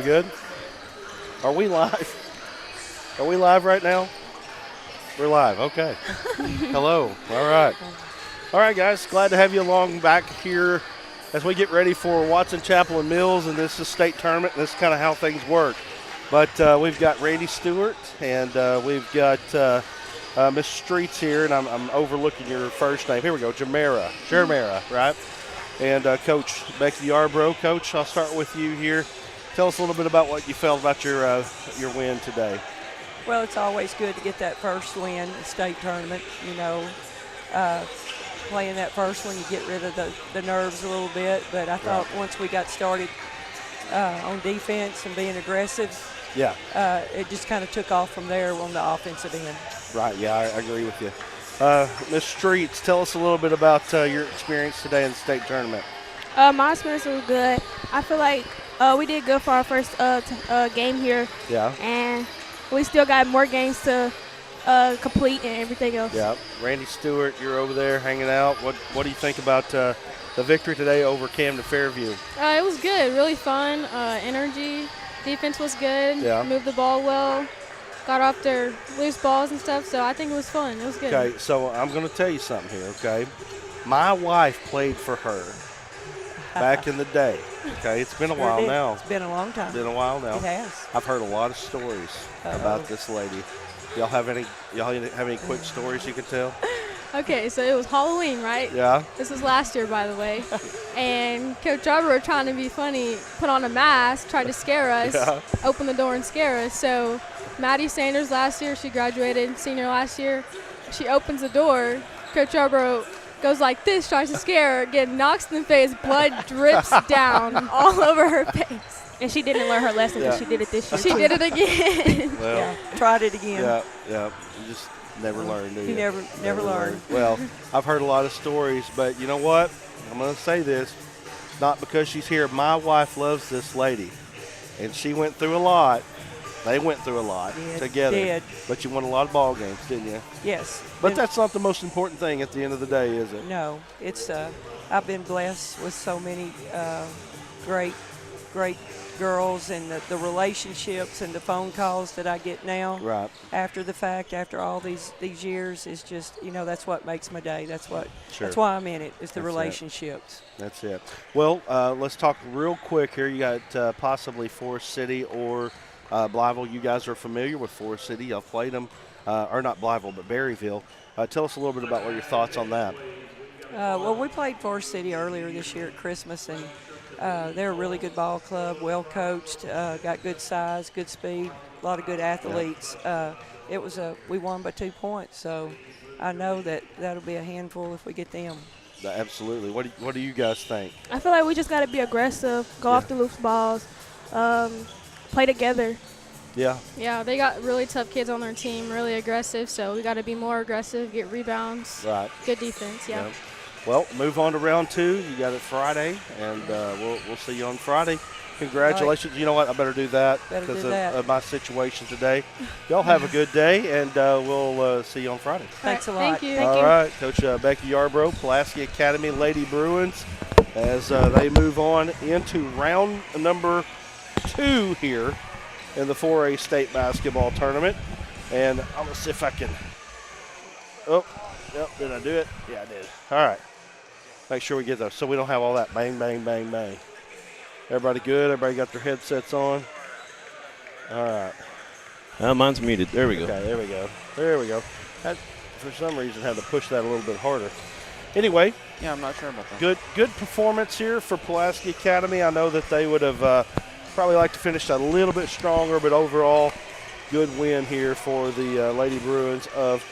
good? Are we live? Are we live right now? We're live. Okay. Hello. All right. All right, guys. Glad to have you along back here as we get ready for Watson Chapel and Mills, and this is state tournament. This is kind of how things work. But we've got Randy Stewart, and we've got Miss Streets here, and I'm overlooking your first name. Here we go, Jermera, right? And Coach Becky Yarbrough. Coach, I'll start with you here. Tell us a little bit about what you felt about your win today. Well, it's always good to get that first win in state tournament. You know, playing that first one, you get rid of the nerves a little bit. But I thought once we got started on defense and being aggressive, it just kind of took off from there on the offensive end. Right, yeah, I agree with you. Ms. Streets, tell us a little bit about your experience today in the state tournament. My experience was good. I feel like we did good for our first game here. Yeah. And we still got more games to complete and everything else. Yeah. Randy Stewart, you're over there hanging out. What do you think about the victory today over Camden Fairview? It was good, really fun, energy. Defense was good, moved the ball well. Got off their loose balls and stuff, so I think it was fun. It was good. Okay, so I'm going to tell you something here, okay? My wife played for her back in the day, okay? It's been a while now. It's been a long time. It's been a while now. It has. I've heard a lot of stories about this lady. Y'all have any quick stories you can tell? Okay, so it was Halloween, right? Yeah. This was last year, by the way. And Coach Yarbrough, trying to be funny, put on a mask, tried to scare us, open the door and scare us. So Maddie Sanders last year, she graduated senior last year. She opens the door. Coach Yarbrough goes like this, tries to scare her, again, knocks in the face, blood drips down all over her face. And she didn't learn her lesson because she did it this year. She did it again. Well, tried it again. Yeah. You just never learn, do you? You never learn. Well, I've heard a lot of stories, but you know what? I'm going to say this, not because she's here. My wife loves this lady, and she went through a lot. They went through a lot together. Did. But you won a lot of ball games, didn't you? Yes. But that's not the most important thing at the end of the day, is it? No. It's I've been blessed with so many great girls, and the relationships and the phone calls that I get now after the fact, after all these years, is just, that's what makes my day. That's why I'm in it, is the relationships. That's it. Well, let's talk real quick here. You got possibly Forest City or Blytheville. You guys are familiar with Forest City. Y'all played them, or not Blytheville, but Berryville. Tell us a little bit about what your thoughts on that. Well, we played Forest City earlier this year at Christmas, and they're a really good ball club, well coached, got good size, good speed, a lot of good athletes. We won by 2 points, so I know that'll be a handful if we get them. Absolutely. What do you guys think? I feel like we just got to be aggressive, go off the loose balls, play together. Yeah. Yeah, they got really tough kids on their team, really aggressive, so we got to be more aggressive, get rebounds. Right. Good defense, yeah. Well, move on to round 2. You got it Friday, and we'll see you on Friday. Congratulations. Right. You know what? I better do that because of my situation today. Y'all have a good day, and we'll see you on Friday. Thanks a lot. Thank you. All right. Coach Becky Yarbrough, Pulaski Academy Lady Bruins, as they move on into round number 2 here in the 4A state basketball tournament. And I'm going to see if I can – did I do it? Yeah, I did. All right. Make sure we get those so we don't have all that bang, bang, bang, bang. Everybody good? Everybody got their headsets on? All right. Mine's muted. There we go. Okay, there we go. There we go. For some reason, had to push that a little bit harder. Anyway. Yeah, I'm not sure about that. Good performance here for Pulaski Academy. I know that they would have probably liked to finish a little bit stronger, but overall, good win here for the Lady Bruins of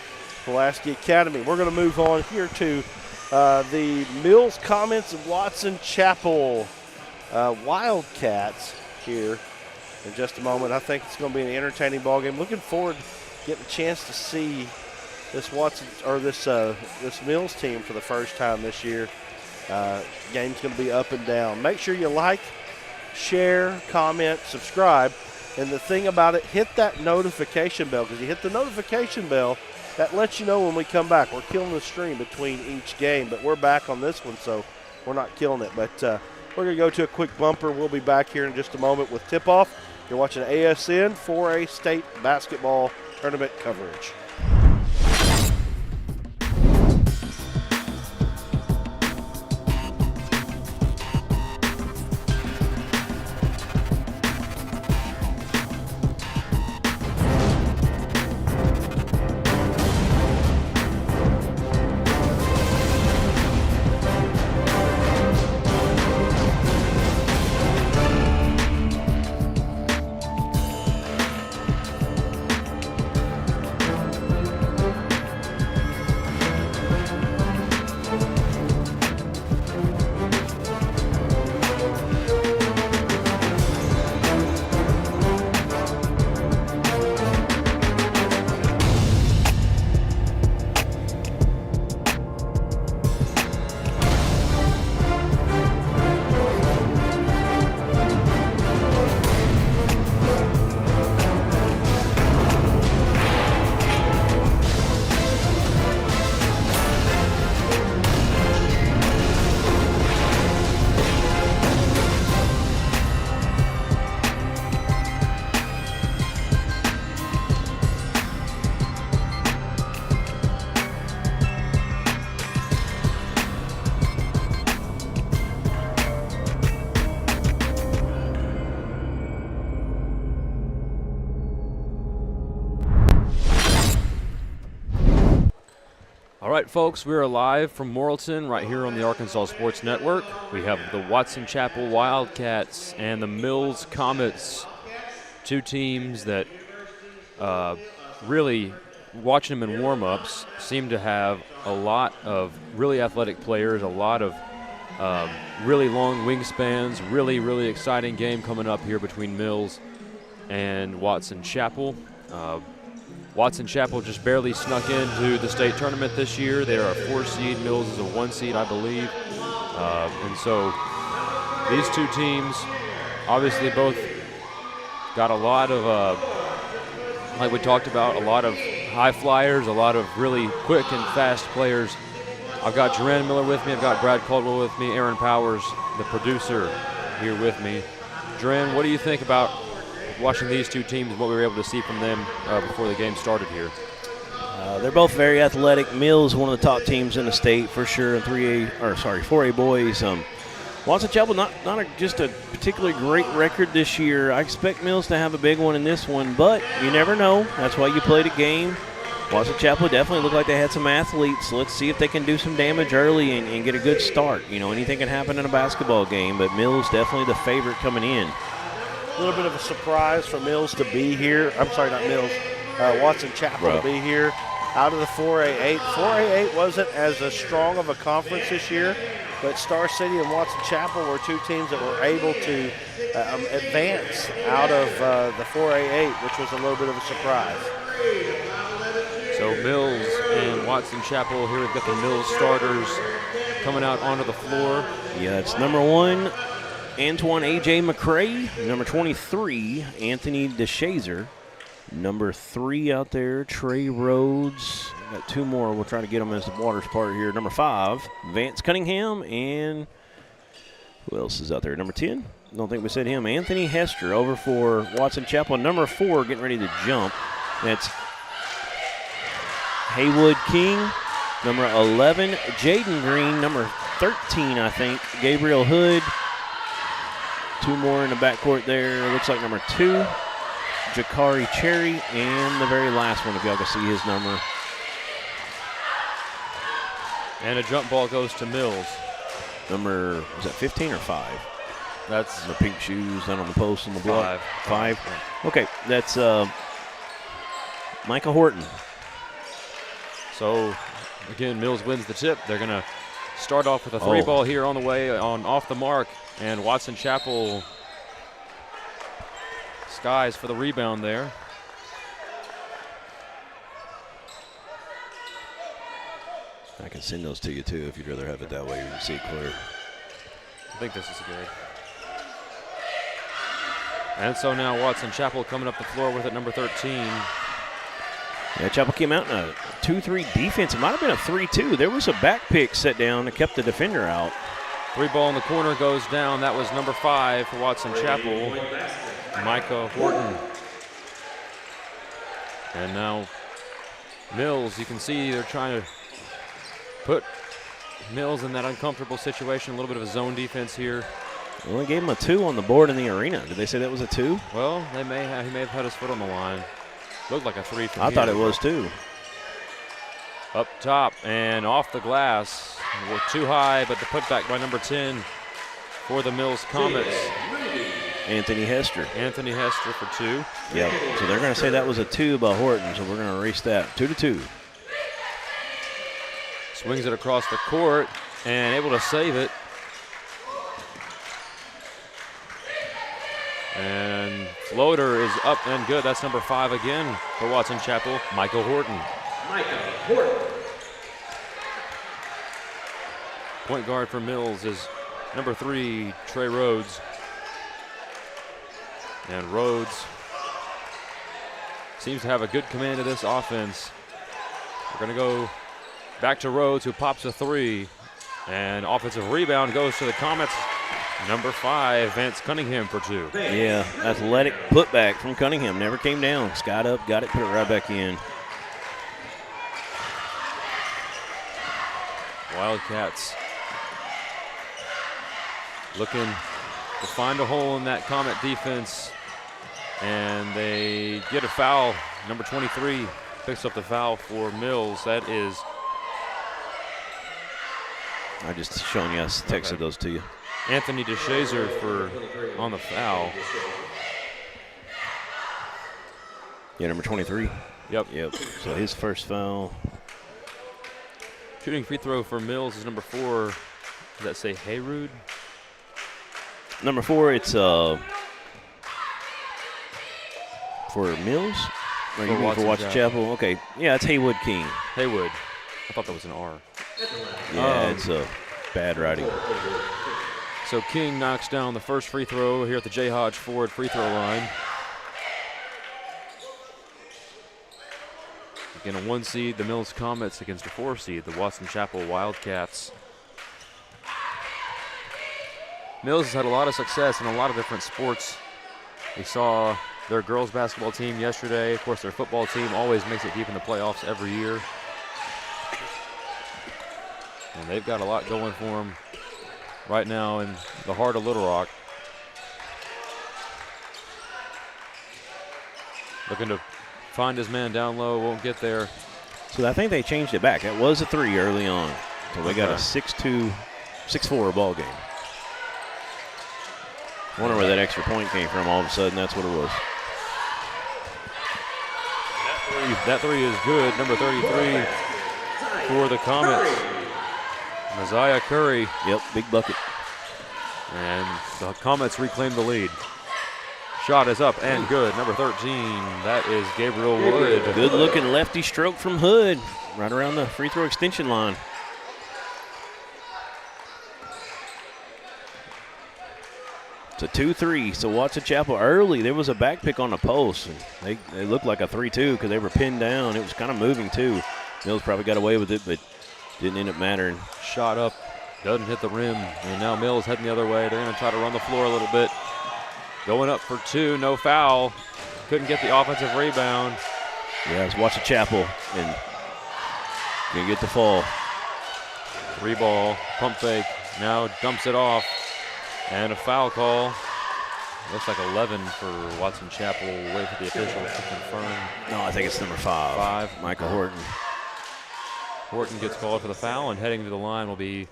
Pulaski Academy. We're going to move on here to the Mills Comments of Watson Chapel Wildcats here in just a moment. I think it's going to be an entertaining ball game. Looking forward to getting a chance to see this this Mills team for the first time this year. Game's going to be up and down. Make sure you like, share, comment, subscribe. And the thing about it, hit that notification bell, because you hit the notification bell, that lets you know when we come back. We're killing the stream between each game, but we're back on this one, so we're not killing it. But We're going to go to a quick bumper. We'll be back here in just a moment with tip-off. You're watching ASN 4A State Basketball Tournament coverage. All right, folks, we're live from Morrilton right here on the Arkansas Sports Network. We have the Watson Chapel Wildcats and the Mills Comets, two teams that really, watching them in warm-ups, seem to have a lot of really athletic players, a lot of really long wingspans, really exciting game coming up here between Mills and Watson Chapel. Watson Chapel just barely snuck into the state tournament this year. They are a 4 seed. Mills is a 1 seed, I believe. And so these two teams obviously both got a lot of, like we talked about, a lot of high flyers, a lot of really quick and fast players. I've got Duran Miller with me. I've got Brad Caldwell with me. Aaron Powers, the producer, here with me. Duran, what do you think about watching these two teams and what we were able to see from them before the game started here? They're both very athletic. Mills, one of the top teams in the state for sure. 4A boys. Watson Chapel, not just a particularly great record this year. I expect Mills to have a big one in this one, but you never know. That's why you played a game. Watson Chapel definitely looked like they had some athletes. Let's see if they can do some damage early and get a good start. You know, anything can happen in a basketball game, but Mills definitely the favorite coming in. A little bit of a surprise for Mills to be here. I'm sorry, not Mills. Watson Chapel to be here out of the 4A8. 4A8 wasn't as strong of a conference this year, but Star City and Watson Chapel were two teams that were able to advance out of the 4A8, which was a little bit of a surprise. So Mills and Watson Chapel, here we've got the Mills starters coming out onto the floor. Yeah, it's number 1, Antoine A.J. McCray. Number 23, Anthony DeShazer. Number 3 out there, Trey Rhodes. Got 2 more. We'll try to get them as the waters part here. Number 5, Vance Cunningham. And who else is out there? Number 10, don't think we said him. Anthony Hester over for Watson Chapel. Number 4, getting ready to jump. That's Haywood King. Number 11, Jaden Green. Number 13, I think, Gabriel Hood. 2 more in the backcourt there. Looks like number 2, Jakari Cherry. And the very last one, if y'all can see his number. And a jump ball goes to Mills. Number, was that 15 or 5? That's the pink shoes down on the post on the block. 5. Okay, that's Micah Horton. So, again, Mills wins the tip. They're going to start off with a 3 ball here on the way, off the mark. And Watson Chapel skies for the rebound there. I can send those to you, too, if you'd rather have it that way. You can see it clear. I think this is good. And so now Watson Chapel coming up the floor with it, number 13. Yeah, Chapel came out in a 2-3 defense. It might have been a 3-2. There was a back pick set down that kept the defender out. Three ball in the corner goes down. That was number 5 for Watson Chapel, Micah Horton. And now Mills, you can see they're trying to put Mills in that uncomfortable situation, a little bit of a zone defense here. Well, they gave him a 2 on the board in the arena. Did they say that was a 2? Well, he may have had his foot on the line. Looked like a 3 from I here. thought it was 2. Up top and off the glass. We're too high, but the putback by number 10 for the Mills Comets. Anthony Hester. Anthony Hester for 2. Yep. So they're going to say that was a 2 by Horton, so we're going to erase that. 2-2. Swings it across the court and able to save it. And floater is up and good. That's number 5 again for Watson Chapel, Michael Horton. Point guard for Mills is number 3, Trey Rhodes. And Rhodes seems to have a good command of this offense. We're going to go back to Rhodes, who pops a 3. And offensive rebound goes to the Comets. Number 5, Vance Cunningham for 2. Yeah, athletic putback from Cunningham. Never came down. Skied up, got it, put it right back in. Wildcats looking to find a hole in that Comet defense. And they get a foul. Number 23 picks up the foul for Mills. That is... I just showing you, I texted those to you. Anthony DeShazer for on the foul. Yeah, number 23. Yep. So his first foul. Shooting free throw for Mills is number 4. Does that say Hayrood? Number 4, it's for Mills? Or you mean for Watson Chapel? Okay. Yeah, it's Haywood King. Haywood. I thought that was an R. Yeah, it's bad writing. So King knocks down the first free throw here at the J. Hodge Ford free throw line. Again, a 1 seed, the Mills Comets against a 4 seed, the Watson Chapel Wildcats. Mills has had a lot of success in a lot of different sports. We saw their girls basketball team yesterday. Of course, their football team always makes it deep in the playoffs every year. And they've got a lot going for them right now in the heart of Little Rock. Looking to find his man down low, won't get there. So I think they changed it back. That was a 3 early on. So they got a 6-2, 6-4 ball game. Wonder where that extra point came from. All of a sudden, that's what it was. That 3 is good. Number 33 for the Comets. Messiah Curry. Yep, big bucket. And the Comets reclaim the lead. Shot is up and good. Number 13, that is Gabriel Wood. Good looking lefty stroke from Hood. Right around the free throw extension line. It's a 2-3. So Watson Chapel early. There was a back pick on the post. And they looked like a 3-2 because they were pinned down. It was kind of moving too. Mills probably got away with it, but didn't end up mattering. Shot up, doesn't hit the rim. And now Mills heading the other way. They're going to try to run the floor a little bit. Going up for 2, no foul. Couldn't get the offensive rebound. Yeah, it's Watson Chapel and gonna get the fall. 3 ball, pump fake, now dumps it off. And a foul call. Looks like 11 for Watson Chapel. Wait for the officials to confirm. No, I think it's number 5. Michael Horton. Horton gets called for the foul, and heading to the line will be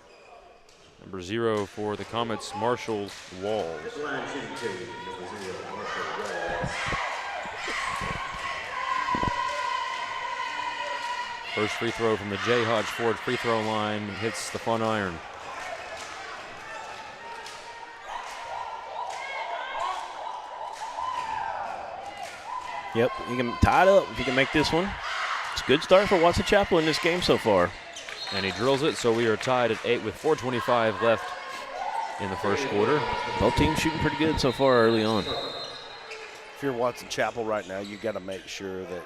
number 0 for the Comets, Marshall Walls. First free throw from the J. Hodge Ford free throw line hits the front iron. Yep, he can tie it up if he can make this one. It's a good start for Watson Chapel in this game so far. And he drills it, so we are tied at 8 with 4:25 left in the first quarter. Both teams shooting pretty good so far early on. If you're Watson Chapel right now, you got to make sure that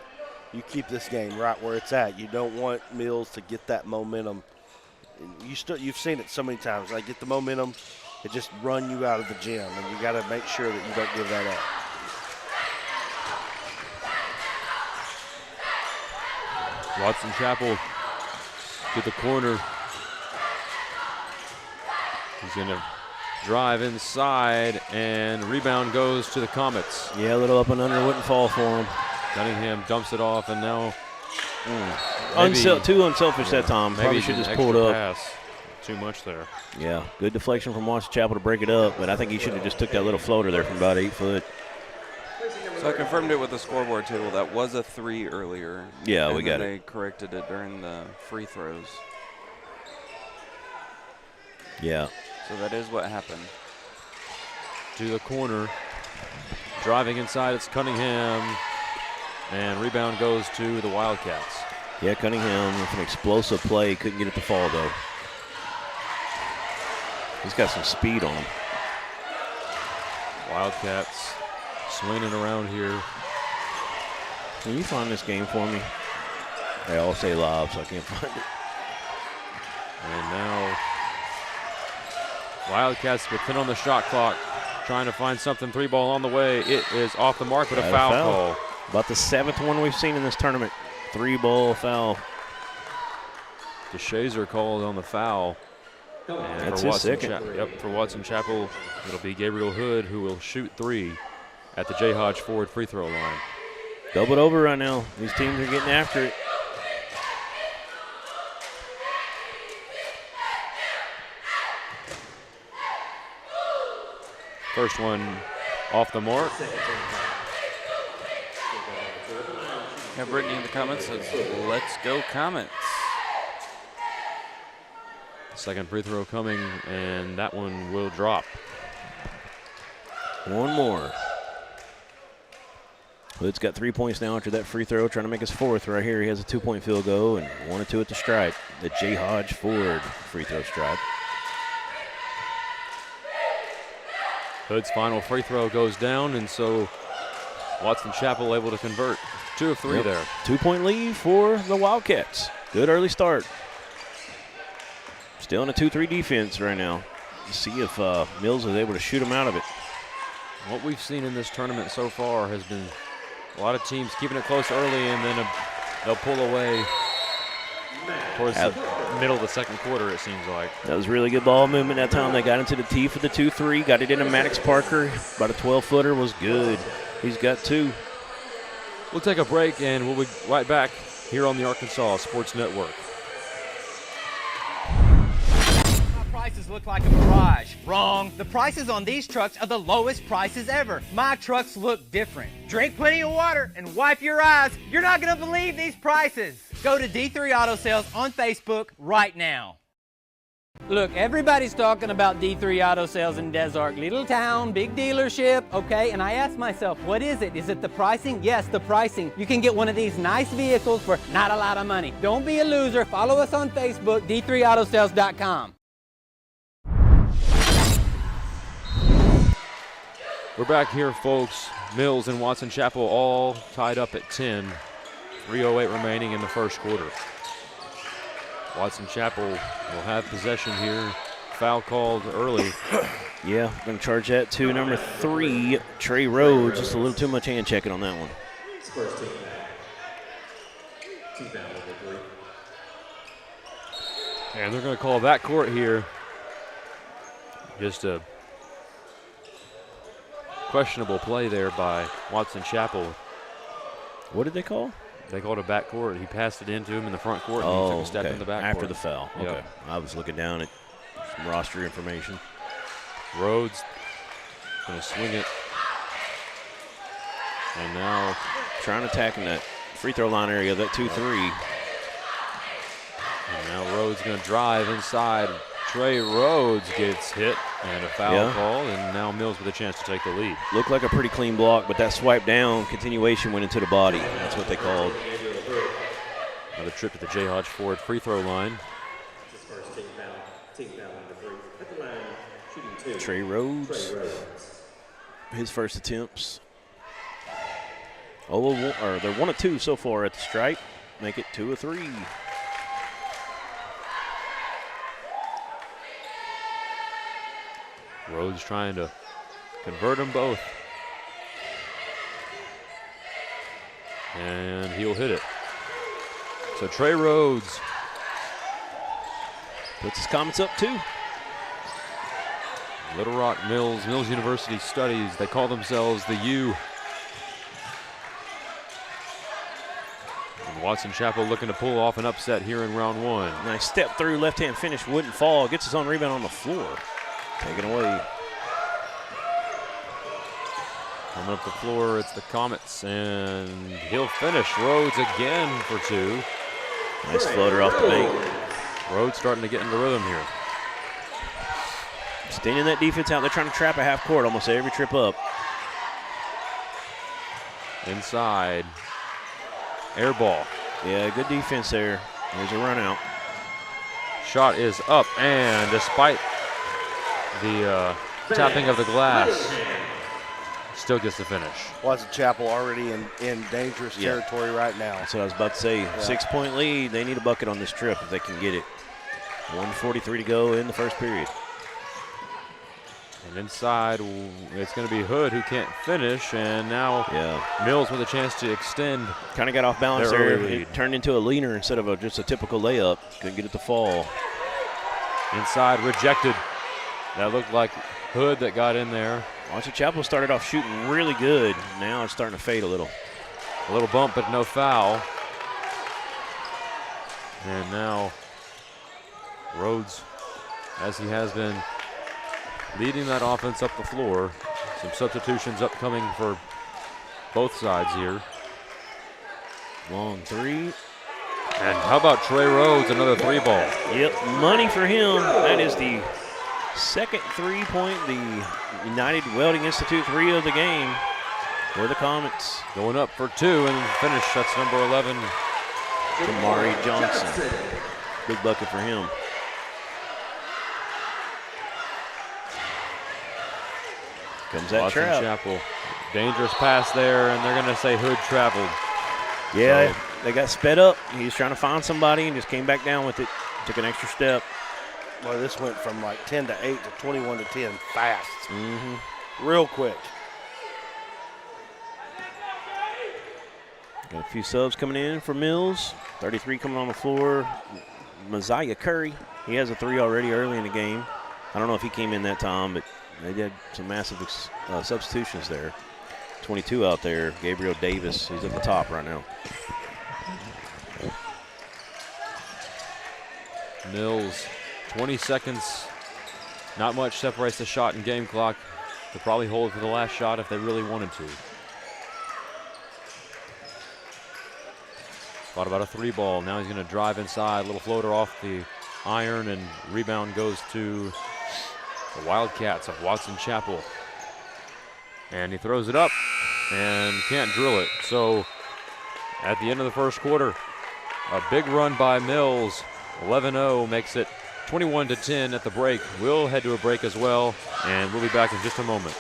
you keep this game right where it's at. You don't want Mills to get that momentum You've seen it so many times. Like, get the momentum, it just run you out of the gym, and you got to make sure that you don't give that up. Watson Chapel to the corner. He's going to drive inside, and rebound goes to the Comets. Yeah, a little up and under wouldn't fall for him. Cunningham dumps it off, and now too unselfish that time. Probably should have just pulled up. Pass. Too much there. Yeah, good deflection from Watson Chapel to break it up, but I think he should have just took that little floater there from about 8 foot. So I confirmed it with the scoreboard table. That was a 3 earlier. Yeah, we got it. They corrected it during the free throws. Yeah. So that is what happened. To the corner. Driving inside, it's Cunningham. And rebound goes to the Wildcats. Yeah, Cunningham with an explosive play. Couldn't get it to fall, though. He's got some speed on him. Wildcats swinging around here. Can you find this game for me? They all say live, so I can't find it. And now Wildcats with 10 on the shot clock, trying to find something. 3-ball on the way. It is off the mark with a foul call. About the 7th one we've seen in this tournament. 3-ball foul. DeShazer called on the foul. And that's for his Watson second. For Watson Chapel, it'll be Gabriel Hood who will shoot 3 at the J. Hodge Ford free throw line. Doubled over right now. These teams are getting after it. First one off the mark. Yeah, Brittany in the comments says, let's go Comets. Second free throw coming, and that one will drop. One more. Hood's got 3 points now after that free throw, trying to make his 4th right here. He has a 2-point field goal and 1 or 2 at the stripe. The J. Hodge Ford free throw stripe. Hood's final free throw goes down, and so Watson Chapel able to convert. 2 of 3 there. 2-point lead for the Wildcats. Good early start. Still in a 2-3 defense right now. Let's see if Mills is able to shoot him out of it. What we've seen in this tournament so far has been a lot of teams keeping it close early, and then they'll pull away towards the middle of the second quarter, it seems like. That was really good ball movement that time. They got into the tee for the 2-3, got it into Maddox Parker. About a 12-footer was good. He's got 2. We'll take a break, and we'll be right back here on the Arkansas Sports Network. Prices look like a mirage. Wrong. The prices on these trucks are the lowest prices ever. My trucks look different. Drink plenty of water and wipe your eyes. You're not going to believe these prices. Go to D3 Auto Sales on Facebook right now. Look, everybody's talking about D3 Auto Sales in Des Arc. Little town, big dealership, okay? And I asked myself, what is it? Is it the pricing? Yes, the pricing. You can get one of these nice vehicles for not a lot of money. Don't be a loser. Follow us on Facebook, d3autosales.com. We're back here, folks. Mills and Watson Chapel all tied up at 10. 3:08 remaining in the first quarter. Watson Chapel will have possession here. Foul called early. Yeah, going to charge that to number 3, Trey Rhodes. Just a little too much hand checking on that one. And they're going to call backcourt here. Just a questionable play there by Watson Chapel. What did they call? They called a backcourt. He passed it into him in the front court, and he took a step in the backcourt. After the foul. Yep. Okay. I was looking down at some roster information. Rhodes going to swing it. And now trying to attack in that free throw line area, that 2-3. And now Rhodes going to drive inside. Trey Rhodes gets hit and a foul call, and now Mills with a chance to take the lead. Looked like a pretty clean block, but that swipe down continuation went into the body. That's what they called. Another trip to the J. Hodge Ford free throw line. Trey Rhodes, his first attempts. They're 1 of 2 so far at the stripe. Make it 2 of 3. Rhodes trying to convert them both. And he'll hit it. So Trey Rhodes puts his Comets up 2. Little Rock Mills University Studies. They call themselves the U. And Watson Chapel looking to pull off an upset here in round 1. Nice step through, left-hand finish, wouldn't fall. Gets his own rebound on the floor. Taken away. Coming up the floor, it's the Comets, and he'll finish. Rhodes again for 2. Nice floater off the bank. Rhodes starting to get into rhythm here. Staying that defense out. They're trying to trap a half court almost every trip up. Inside. Air ball. Yeah, good defense there. There's a run out. Shot is up, and despite the tapping of the glass, still gets the finish. Watson Chapel already in dangerous territory right now. That's what I was about to say. Yeah. 6-point lead. They need a bucket on this trip if they can get it. 1:43 to go in the first period. And inside, it's going to be Hood who can't finish, and now Mills with a chance to extend. Kind of got off balance there. It turned into a leaner instead of just a typical layup. Couldn't get it to fall. Inside, rejected. That looked like Hood that got in there. Watson Chapel started off shooting really good. Now it's starting to fade a little. A little bump, but no foul. And now Rhodes, as he has been, leading that offense up the floor. Some substitutions upcoming for both sides here. Long 3. And how about Trey Rhodes, another 3-ball? Yep, money for him. That is the second 3-point, the United Welding Institute 3 of the game for the Comets. Going up for 2 and finish. That's number 11. Kamari Johnson. Big bucket for him. Comes that Watson trap. Chapel. Dangerous pass there, and they're going to say Hood traveled. Yeah, so they got sped up. He was trying to find somebody and just came back down with it. Took an extra step. Well, this went from like 10 to 8 to 21 to 10 fast. Real quick. Got a few subs coming in for Mills. 33 coming on the floor. Messiah Curry. He has a 3 already early in the game. I don't know if he came in that time, but they did some massive substitutions there. 22 out there. Gabriel Davis. He's at the top right now. Mills, 20 seconds. Not much separates the shot and game clock. They'll probably hold for the last shot if they really wanted to. Thought about a 3-ball. Now he's going to drive inside. Little floater off the iron, and rebound goes to the Wildcats of Watson Chapel. And he throws it up and can't drill it. So at the end of the first quarter, a big run by Mills. 11-0 makes it 21-10 at the break. We'll head to a break as well, and we'll be back in just a moment.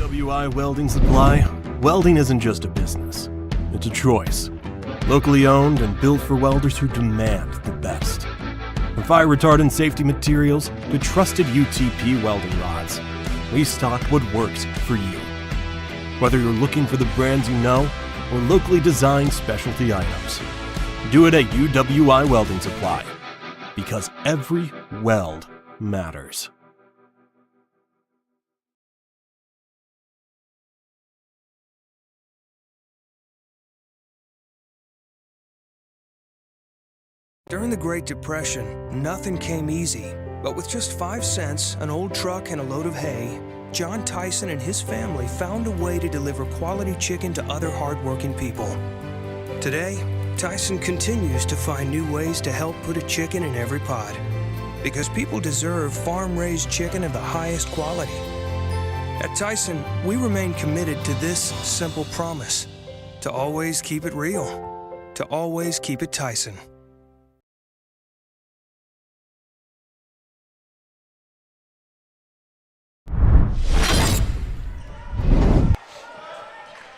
WI Welding Supply. Welding isn't just a business. It's a choice. Locally owned and built for welders who demand the best. From fire retardant safety materials to trusted UTP welding rods, we stock what works for you. Whether you're looking for the brands you know or locally designed specialty items, do it at UWI Welding Supply, because every weld matters. During the Great Depression, nothing came easy. But with just 5 cents, an old truck, and a load of hay, John Tyson and his family found a way to deliver quality chicken to other hardworking people. Today, Tyson continues to find new ways to help put a chicken in every pot. Because people deserve farm-raised chicken of the highest quality. At Tyson, we remain committed to this simple promise: to always keep it real, to always keep it Tyson.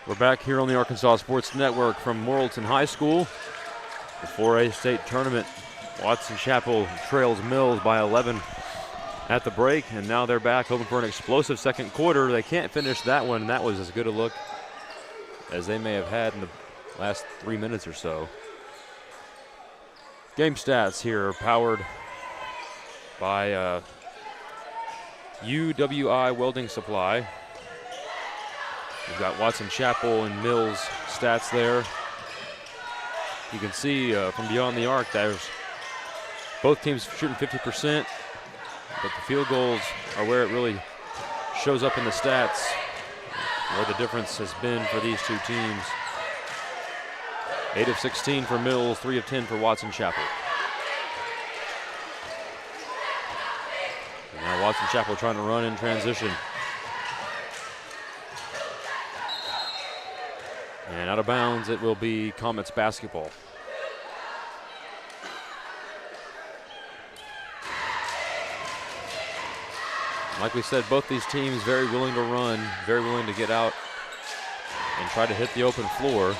We're back here on the Arkansas Sports Network from Morrilton High School. The 4A state tournament. Watson Chapel trails Mills by 11. at the break, and now they're back hoping for an explosive second quarter. They can't finish that one. That was as good a look as they may have had in the last 3 minutes or so. Game stats here are powered by UWI Welding Supply. We've got Watson Chapel and Mills stats there. You can see from beyond the arc, there's both teams shooting 50%, but the field goals are where it really shows up in the stats, where the difference has been for these two teams. 8 of 16 for Mills, 3 of 10 for Watson Chapel. And now Watson Chapel trying to run in transition. And out of bounds, it will be Comets basketball. Like we said, both these teams very willing to run, very willing to get out and try to hit the open floor.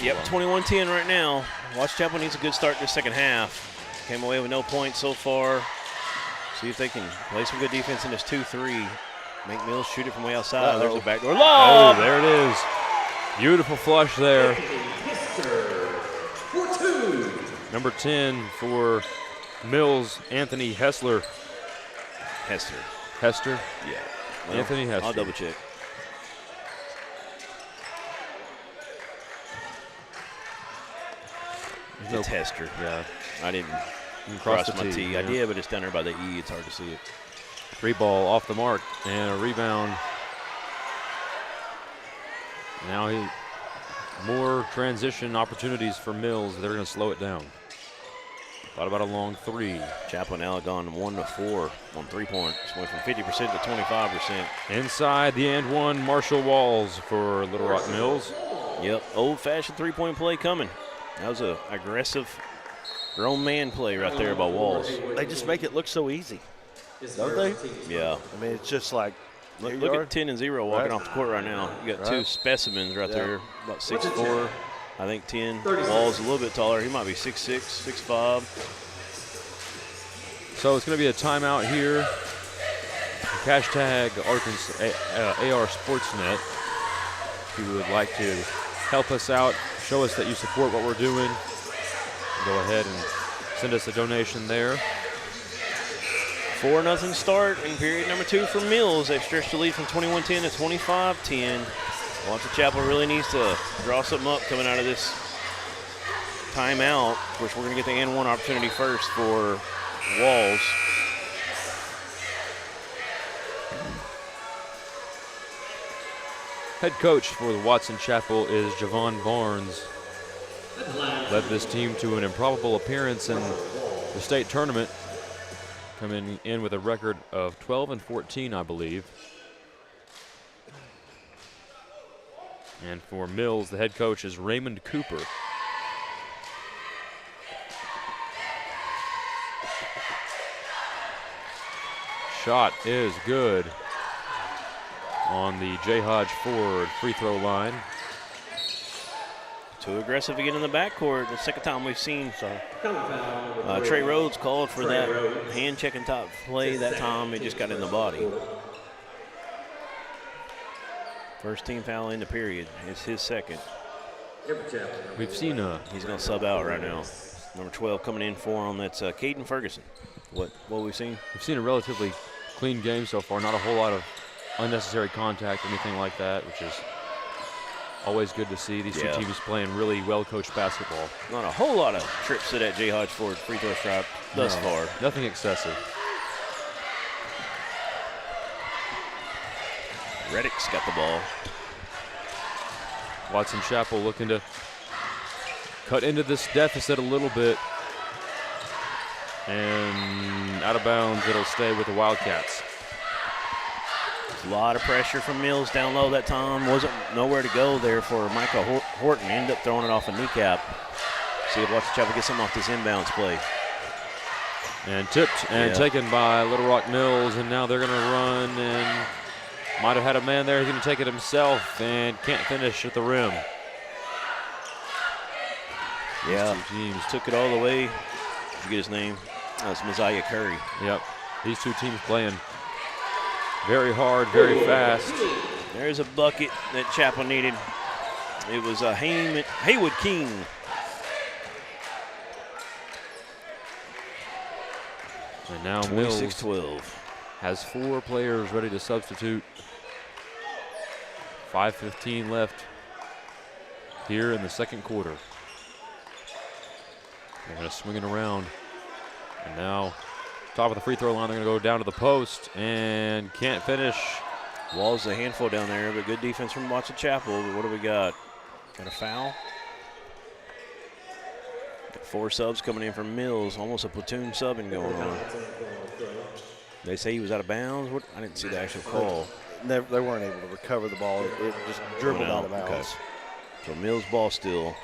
Yep, 21-10 right now. Watson Chapel needs a good start in the second half. Came away with no points so far. See if they can play some good defense in this 2-3. Make Mills shoot it from way outside. There's a backdoor lob. Oh, there it is. Beautiful flush there. Number 10 for Mills, Anthony Hester. Hester? Yeah. Well, Anthony Hester. I'll double check. It's Hester. Yeah. I didn't cross my the T. Yeah. I did, but it's down there by the E. It's hard to see it. Free ball off the mark and a rebound. Now more transition opportunities for Mills. They're going to slow it down. Thought about a long three. Chapel now gone 1 of 4 on 3 points. Went from 50% to 25%. Inside the and one, Marshall Walls for Little Rock Mills. Yep, old-fashioned three-point play coming. That was an aggressive grown man play right there by Walls. They just make it look so easy, don't they? Yeah. I mean, it's just like, look at 10 and 0 walking off the court right now. You got two specimens right there, about 6'4". I think 10. Walls a little bit taller. He might be 6'6", 6'5". So it's going to be a timeout here. Hashtag Arkansas AR Sportsnet. If you would like to help us out, show us that you support what we're doing, go ahead and send us a donation there. 4-0 start in period number 2 for Mills. They've stretched the lead from 21-10 to 25-10. Watson Chapel really needs to draw something up coming out of this timeout. Of course, we're going to get the and one opportunity first for Walls. Head coach for the Watson Chapel is Javon Barnes. Led this team to an improbable appearance in the state tournament, coming in with a record of 12-14, I believe. And for Mills, the head coach is Raymond Cooper. Shot is good on the J. Hodge Ford free throw line. Too aggressive again in the backcourt. The second time we've seen Trey Rhodes called for that hand checking top play. That time it just got in the body. First team foul in the period. It's his second. We've seen he's going to sub out right now. Number 12 coming in for him. That's Caden Ferguson. What we've seen? We've seen a relatively clean game so far. Not a whole lot of unnecessary contact, anything like that, which is always good to see. These two teams playing really well-coached basketball. Not a whole lot of trips to that J. Hodge Ford free throw stripe thus far. Nothing excessive. Reddick's got the ball. Watson Chapel looking to cut into this deficit a little bit. And out of bounds, it'll stay with the Wildcats. A lot of pressure from Mills down low that time. Wasn't nowhere to go there for Michael Horton. Ended up throwing it off a kneecap. See if Watson Chapel gets something off this inbounds play. And tipped and taken by Little Rock Mills, and now they're going to run and might have had a man there. He's going to take it himself and can't finish at the rim. Yeah, teams took it all the way. Did you get his name? That's Messiah Curry. Yep. These two teams playing very hard, very fast. There's a bucket that Chapel needed. It was a Haywood King. And now Mills 26-12 has 4 players ready to substitute. 5:15 left here in the second quarter. They're going to swing it around. And now, top of the free throw line, they're going to go down to the post and can't finish. Wall's a handful down there, but good defense from Watson Chapel. But what do we got? Got a foul? Got 4 subs coming in from Mills. Almost a platoon subbing going on. They say he was out of bounds. What? I didn't see the actual call. They weren't able to recover the ball. It just dribbled out of bounds. Okay. So Mills ball still.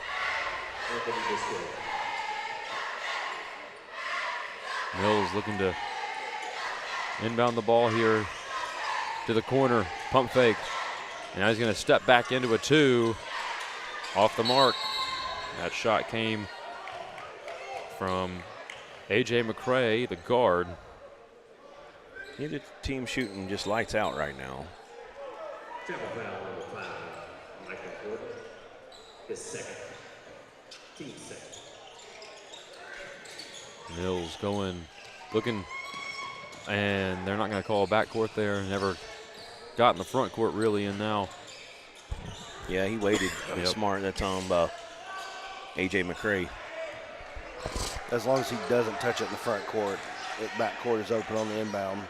Mills looking to inbound the ball here to the corner. Pump fake. And now he's going to step back into a 2. Off the mark. That shot came from A.J. McCray, the guard. Neither team shooting just lights out right now. Mills going, looking, and they're not going to call a backcourt there. Never got in the front court really, and now. Yeah, he waited. Yep. Smart that time by A.J. McCray. As long as he doesn't touch it in the front court, the back court is open on the inbound.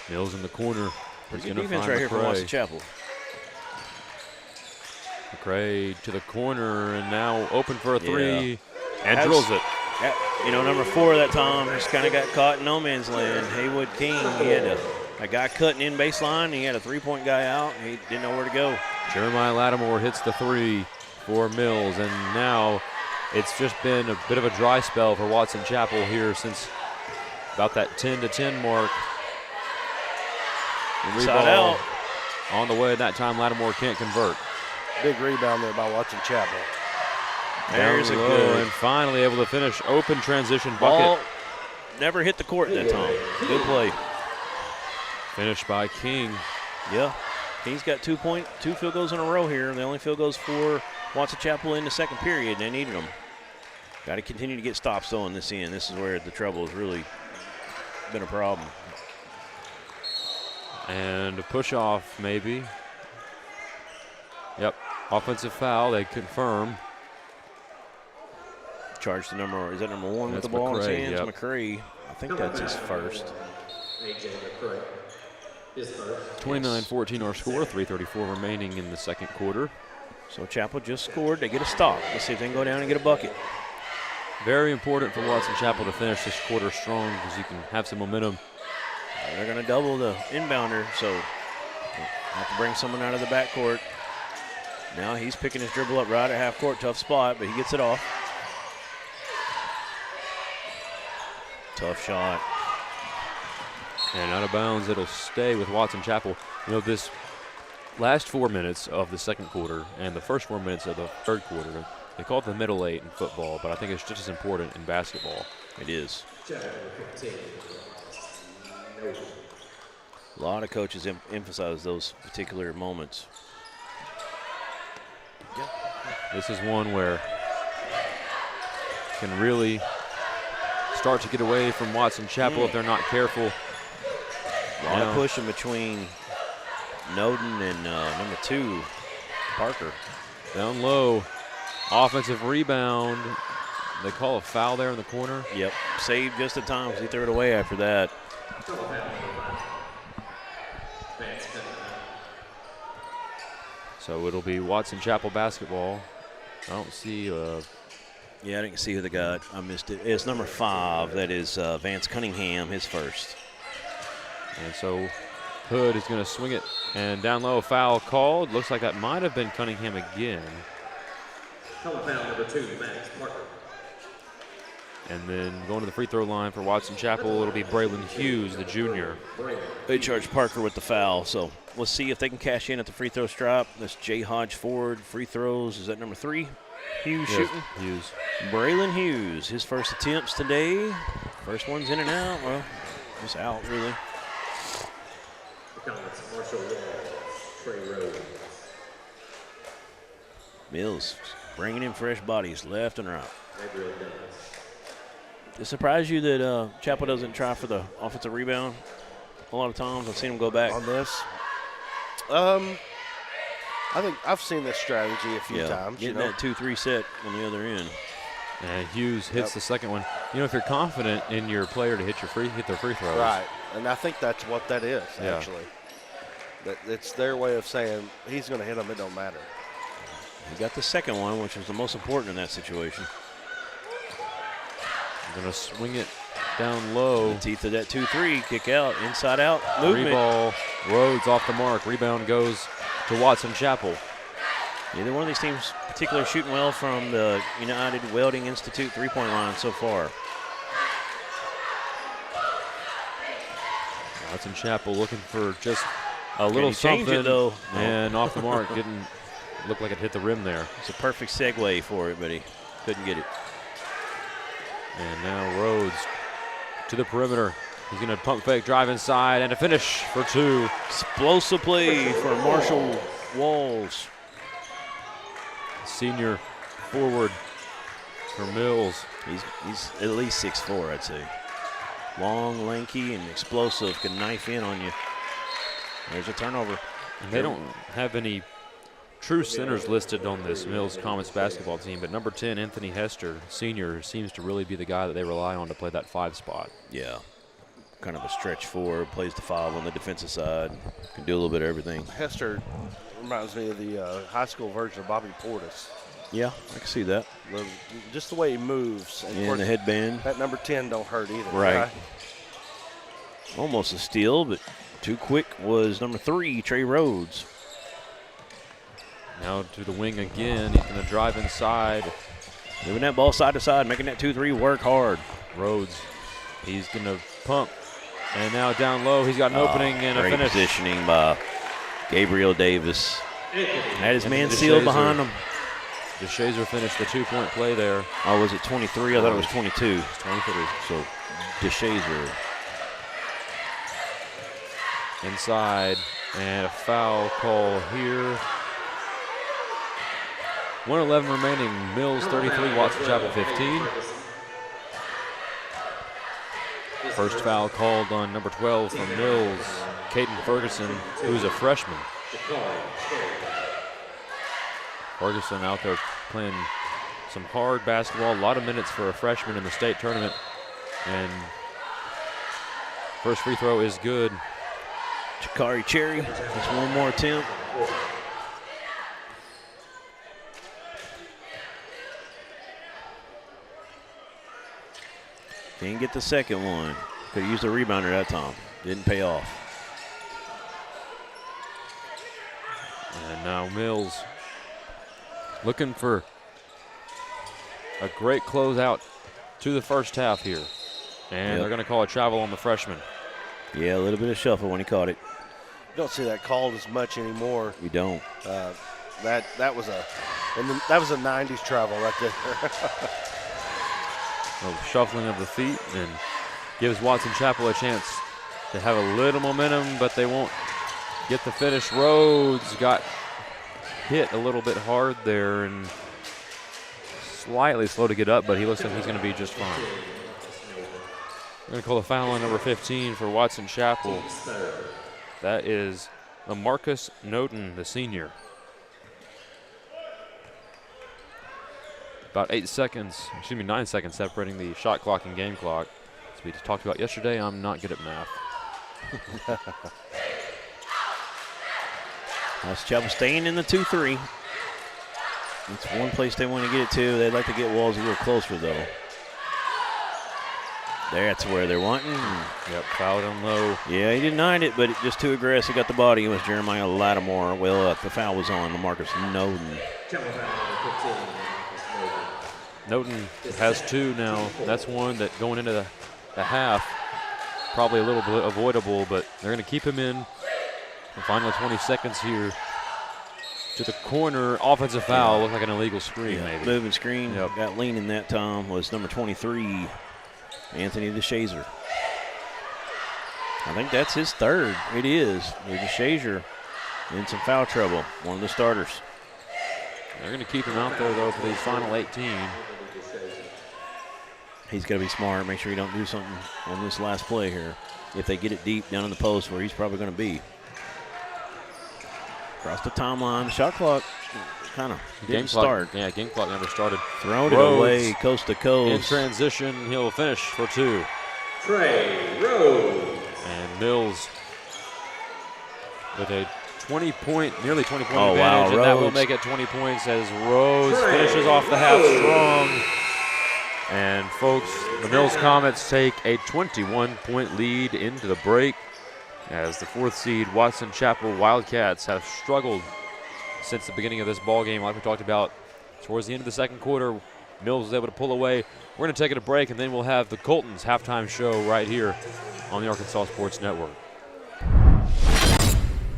Mills in the corner. He's going to defense find right here from Watson McCray. Chapel. McCray to the corner and now open for a 3 and That's, drills it. Number 4 that time just kind of got caught in no man's land. Haywood King, he had a guy cutting in baseline. He had a 3-point guy out. He didn't know where to go. Jeremiah Lattimore hits the 3 for Mills, and now it's just been a bit of a dry spell for Watson Chapel here since about that 10-10 mark. Inside out. On the way, that time Lattimore can't convert. Big rebound there by Watson Chapel. There's a low good. And finally able to finish open transition Ball bucket. never hit the court that time. Good play. Finished by King. Yeah. King's got 2 field goals in a row here. The only field goals for Watson Chapel in the second period. They needed them. Got to continue to get stops though in this end. This is where the trouble has really been a problem. And a push off maybe. Yep. Offensive foul. They confirm. Charge the number. Is that number 1 with That's the ball in his McCray, hands? yep. McCray. I think that's his first. 29-14 our score. 3:34 remaining in the second quarter. So Chapel just scored. They get a stop. Let's see if they can go down and get a bucket. Very important for Watson Chapel to finish this quarter strong because you can have some momentum. They're going to double the inbounder, so have to bring someone out of the backcourt. Now he's picking his dribble up right at half court. Tough spot, but he gets it off. Tough shot. And out of bounds, it'll stay with Watson Chapel. You know, this last 4 minutes of the second quarter and the first 4 minutes of the third quarter, they call it the middle 8 in football, but I think it's just as important in basketball. It is. A lot of coaches emphasize those particular moments. This is one where can really start to get away from Watson Chapel if they're not careful. A lot of pushing between Noden and number 2, Parker. Down low, offensive rebound. They call a foul there in the corner. Yep, saved just in time because he threw it away after that. So it'll be Watson Chapel basketball. I don't see. Yeah, I didn't see who they got. I missed it. It's number 5. That is Vance Cunningham, his first. And so Hood is going to swing it. And down low, foul called. Looks like that might have been Cunningham again. Foul number 2, Max Parker. And then going to the free throw line for Watson Chapel, it'll be Braylon Hughes, the junior. They charge Parker with the foul, so let's see if they can cash in at the free throw stripe. That's Jay Hodge Ford, free throws. Is that number 3? Hughes shooting. Hughes. Braylon Hughes, his first attempts today. First one's in and out. Well, just out, really. Mills bringing in fresh bodies left and right. Does it surprise you that Chapel doesn't try for the offensive rebound? A lot of times I've seen him go back. On this? I think I've seen this strategy a few times. Getting that 2-3 set on the other end. And Hughes hits the second one. You know, if you're confident in your player to hit their free throws. Right, and I think that's what that is, actually. It's their way of saying he's going to hit them, it don't matter. He got the second one, which was the most important in that situation. Going to swing it down low. The teeth of that 2-3, kick out, inside out, movement. Three ball, Rhodes off the mark. Rebound goes to Watson Chapel. Neither one of these teams particularly shooting well from the United Welding Institute three-point line so far. Watson Chapel looking for just a little something, though. And off the mark, didn't look like it hit the rim there. It's a perfect segue for it, but he couldn't get it. And now Rhodes to the perimeter. He's going to pump fake, drive inside, and a finish for two. Explosive play for Marshall Walls. Senior forward for Mills. He's at least 6'4", I'd say. Long, lanky, and explosive. Can knife in on you. There's a turnover. And they don't have any true centers listed on this Mills Comets basketball team, but number 10, Anthony Hester, senior, seems to really be the guy that they rely on to play that 5 spot. Yeah. Kind of a stretch 4, plays the 5 on the defensive side. Can do a little bit of everything. Hester reminds me of the high school version of Bobby Portis. Yeah, I can see that. Just the way he moves. And the headband. That number 10 don't hurt either. Right. Almost a steal, but too quick was number 3, Trey Rhodes. Now to the wing again. He's going to drive inside. Moving that ball side to side, making that 2-3 work hard. Rhodes, he's going to pump. And now down low, he's got an opening and a finish. Great positioning by Gabriel Davis. Had his man sealed behind him. DeShazer finished the 2-point play there. Oh, was it 23? I thought it was 22. It's 23. So DeShazer. Inside, and a foul call here. 1:11 remaining. Mills 33, Watson Chapel 15. First foul called on number 12 from Mills, Caden Ferguson, who's a freshman. Ferguson out there playing some hard basketball, a lot of minutes for a freshman in the state tournament. And first free throw is good. Jakari Cherry, just one more attempt. Didn't get the second one. Could have used a rebounder that time. Didn't pay off. And now Mills looking for a great closeout to the first half here. And they're going to call a travel on the freshman. Yeah, a little bit of shuffle when he caught it. Don't see that called as much anymore. We don't. That was a 90s travel right there. Shuffling of the feet and gives Watson Chapel a chance to have a little momentum, but they won't get the finish. Rhodes got hit a little bit hard there and slightly slow to get up, but he looks like he's going to be just fine. We're going to call the foul on number 15 for Watson Chapel. That is LaMarcus Noten, the senior. About 9 seconds separating the shot clock and game clock. As we talked about yesterday, I'm not good at math. That's Chapel staying in the 2-3. It's one place they want to get it to. They'd like to get Walls a little closer, though. That's where they're wanting. Yep, fouled him low. Yeah, he denied it, but it just too aggressive. Got the body. It was Jeremiah Lattimore. Well, the foul was on LaMarcus Noten. Noten has 2 now. That's one that going into the half, probably a little bit avoidable, but they're going to keep him in the final 20 seconds here. to the corner. Offensive foul. Looked like an illegal screen, maybe. Moving screen. Yep. Got leaning that time was number 23, Anthony DeShazer. I think that's his third. It is. DeShazer in some foul trouble. One of the starters. They're going to keep him out there, though, for these final 18. He's got to be smart. Make sure he don't do something on this last play here. If they get it deep down in the post where he's probably going to be. Across the timeline. Shot clock kind of didn't start. Yeah, game clock never started. Thrown it away coast to coast. In transition, he'll finish for 2. Trey Rhodes. And Mills with a nearly 20-point advantage, wow, and that will make it 20 points as Rhodes finishes off the half strong. And folks, the Mills Comets take a 21-point lead into the break as the 4th seed Watson Chapel Wildcats have struggled since the beginning of this ball game. Like we talked about towards the end of the second quarter, Mills was able to pull away. We're going to take it a break, and then we'll have the Colton's halftime show right here on the Arkansas Sports Network.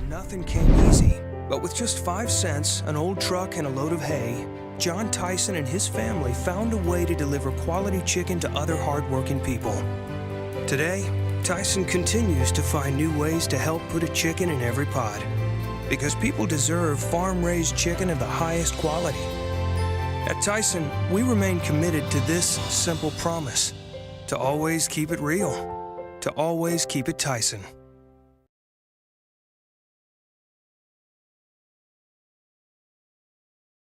Nothing came easy, but with just 5 cents, an old truck, and a load of hay, John Tyson and his family found a way to deliver quality chicken to other hardworking people. Today, Tyson continues to find new ways to help put a chicken in every pod, because people deserve farm-raised chicken of the highest quality. At Tyson, we remain committed to this simple promise: to always keep it real, to always keep it Tyson.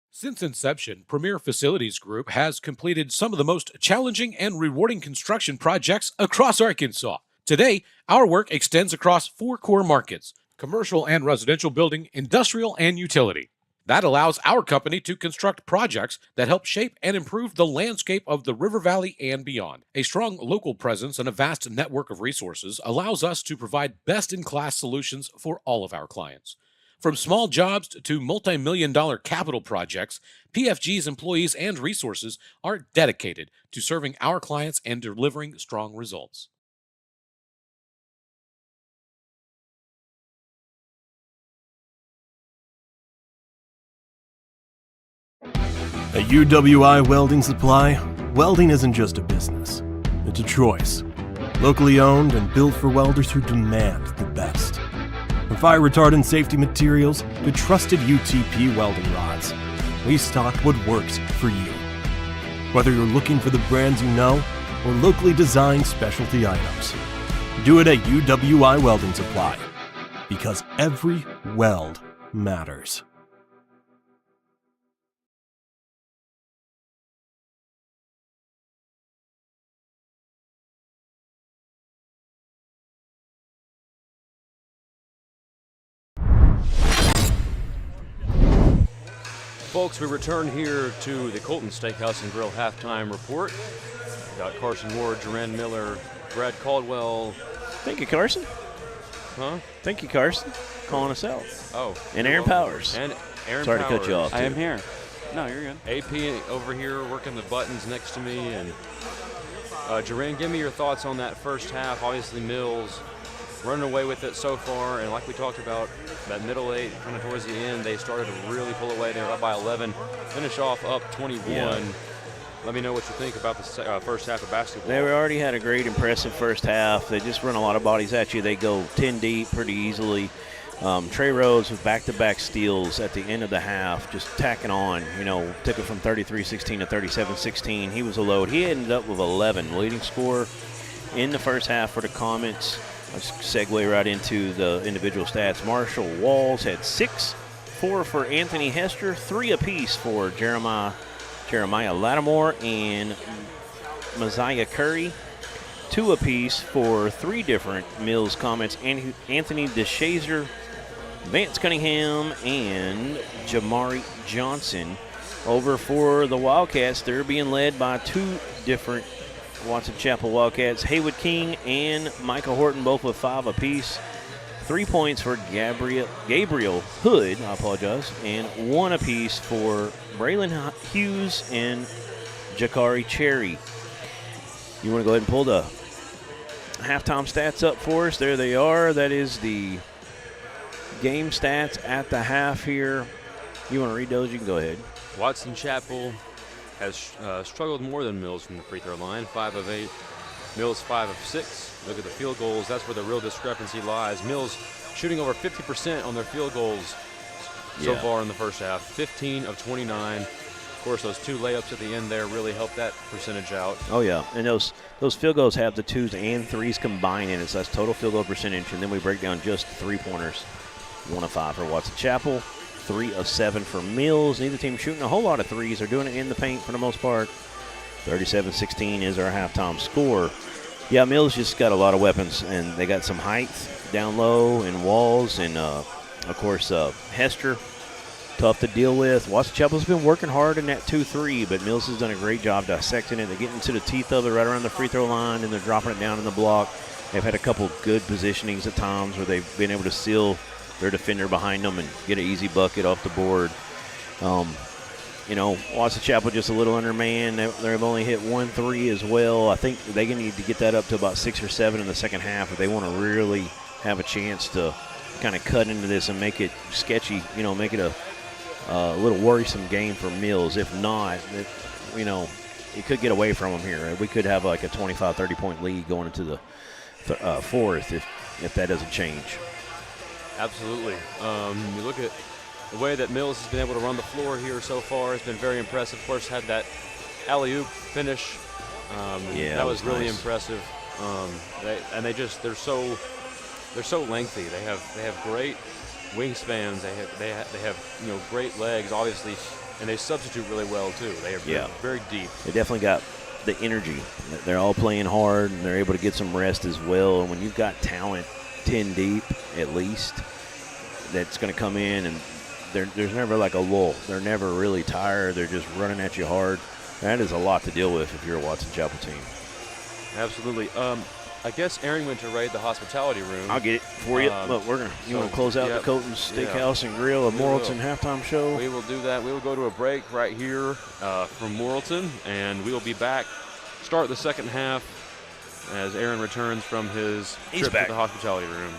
Since inception, Premier Facilities Group has completed some of the most challenging and rewarding construction projects across Arkansas. Today, our work extends across 4 core markets: commercial and residential building, industrial, and utility. That allows our company to construct projects that help shape and improve the landscape of the River Valley and beyond. A strong local presence and a vast network of resources allows us to provide best-in-class solutions for all of our clients. From small jobs to multi-million-dollar capital projects, PFG's employees and resources are dedicated to serving our clients and delivering strong results. At UWI Welding Supply, welding isn't just a business, it's a choice. Locally owned and built for welders who demand the best. From fire retardant safety materials to trusted UTP welding rods, we stock what works for you. Whether you're looking for the brands you know or locally designed specialty items, do it at UWI Welding Supply, because every weld matters. Folks, we return here to the Colton Steakhouse and Grill halftime report. We got Carson Ward, Duran Miller, Brad Caldwell. Thank you, Carson. Huh? Thank you, Carson, calling us out. Oh. And Aaron Powers. And Aaron Sorry Powers. to cut you off, too. I am here. No, you're good. AP over here working the buttons next to me. And Duran, give me your thoughts on that first half. Obviously, Mills running away with it so far, and like we talked about, that middle 8, kind of towards the end, they started to really pull away. They were up by 11, finish off up 21. Yeah. Let me know what you think about the first half of basketball. They already had a great, impressive first half. They just run a lot of bodies at you. They go 10 deep pretty easily. Trey Rhodes with back-to-back steals at the end of the half, just tacking on, took it from 33-16 to 37-16. He was a load. He ended up with 11, leading scorer in the first half for the Comets. Let's segue right into the individual stats. Marshall Walls had 6, 4 for Anthony Hester, 3 apiece for Jeremiah Lattimore and Messiah Curry, 2 apiece for 3 different Mills Comets: Anthony DeShazer, Vance Cunningham, and Jamari Johnson. Over for the Wildcats, they're being led by 2 different Watson Chapel Wildcats: Haywood King and Micah Horton, both with 5 apiece. 3 points for Gabriel Hood, and 1 apiece for Braylon Hughes and Jakari Cherry. You want to go ahead and pull the halftime stats up for us? There they are. That is the game stats at the half here. You want to read those? You can go ahead. Watson Chapel has struggled more than Mills from the free throw line, 5 of 8. Mills 5 of 6. Look at the field goals. That's where the real discrepancy lies. Mills shooting over 50% on their field goals so far in the first half. 15 of 29. Of course, those 2 layups at the end there really helped that percentage out. Oh, yeah. And those field goals have the 2s and 3s combined in it, so that's total field goal percentage. And then we break down just 3-pointers. 1 of 5 for Watson Chapel. 3 of 7 for Mills. Neither team shooting a whole lot of threes. They're doing it in the paint for the most part. 37-16 is our halftime score. Yeah, Mills just got a lot of weapons, and they got some height down low and walls, and, of course, Hester, tough to deal with. Watson Chapel's been working hard in that 2-3, but Mills has done a great job dissecting it. They're getting to the teeth of it right around the free throw line, and they're dropping it down in the block. They've had a couple good positionings at times where they've been able to seal their defender behind them and get an easy bucket off the board. Watson Chapel just a little undermanned. They've only hit 1 3 as well. I think they need to get that up to about 6 or 7 in the second half if they want to really have a chance to kind of cut into this and make it sketchy, make it a little worrisome game for Mills. If not, it could get away from them here. We could have like a 25, 30-point lead going into the fourth if that doesn't change. Absolutely. You look at the way that Mills has been able to run the floor here so far has been very impressive. Of course, had that alley-oop finish. That was really nice. Impressive. They're so lengthy. They have great wingspans. They have great legs, obviously, and they substitute really well too. They're very deep. They definitely got the energy. They're all playing hard, and they're able to get some rest as well. And when you've got talent 10 deep at least, that's going to come in, and there's never like a lull. They're never really tired. They're just running at you hard. That is a lot to deal with if you're a Watson Chapel team. Absolutely. I guess Aaron went to raid the hospitality room. I'll get it for you. Look, you want to close out the Colton's Steakhouse and Grill, a Morrilton halftime show? We will do that. We will go to a break right here from Morrilton, and we will be back, start the second half as Aaron returns from his trip to the hospitality room.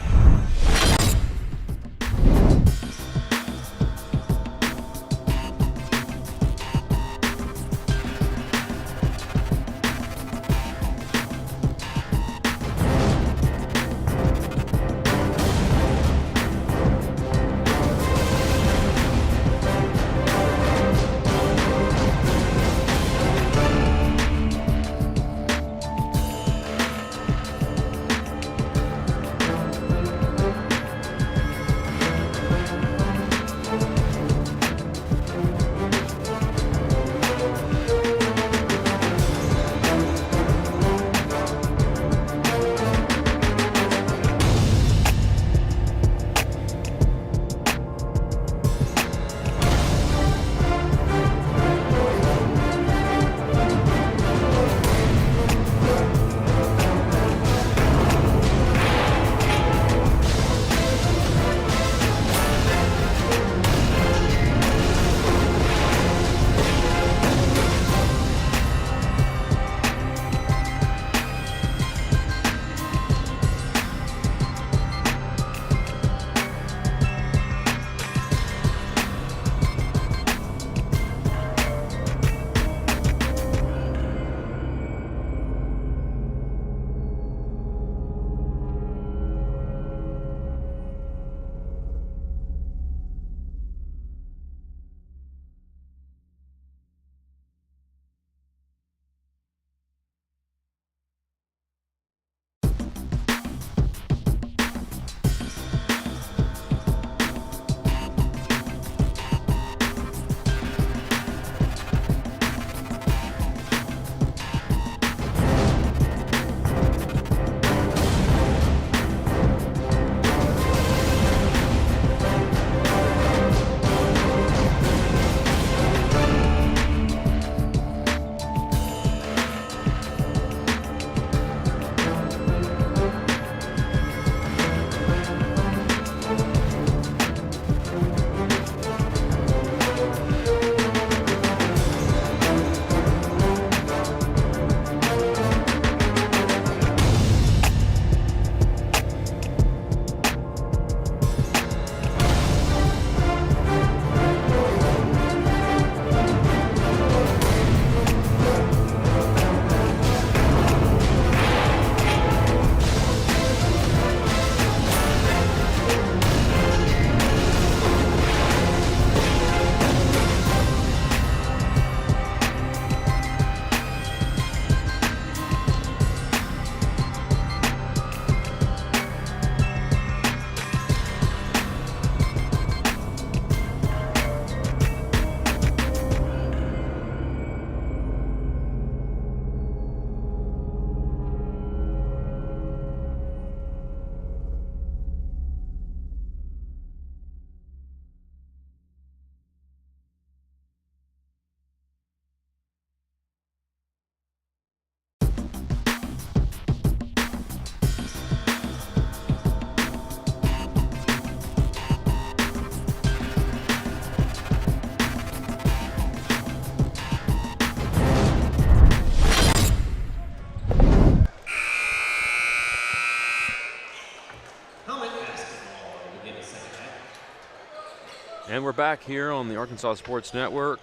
we're back here on the Arkansas Sports Network.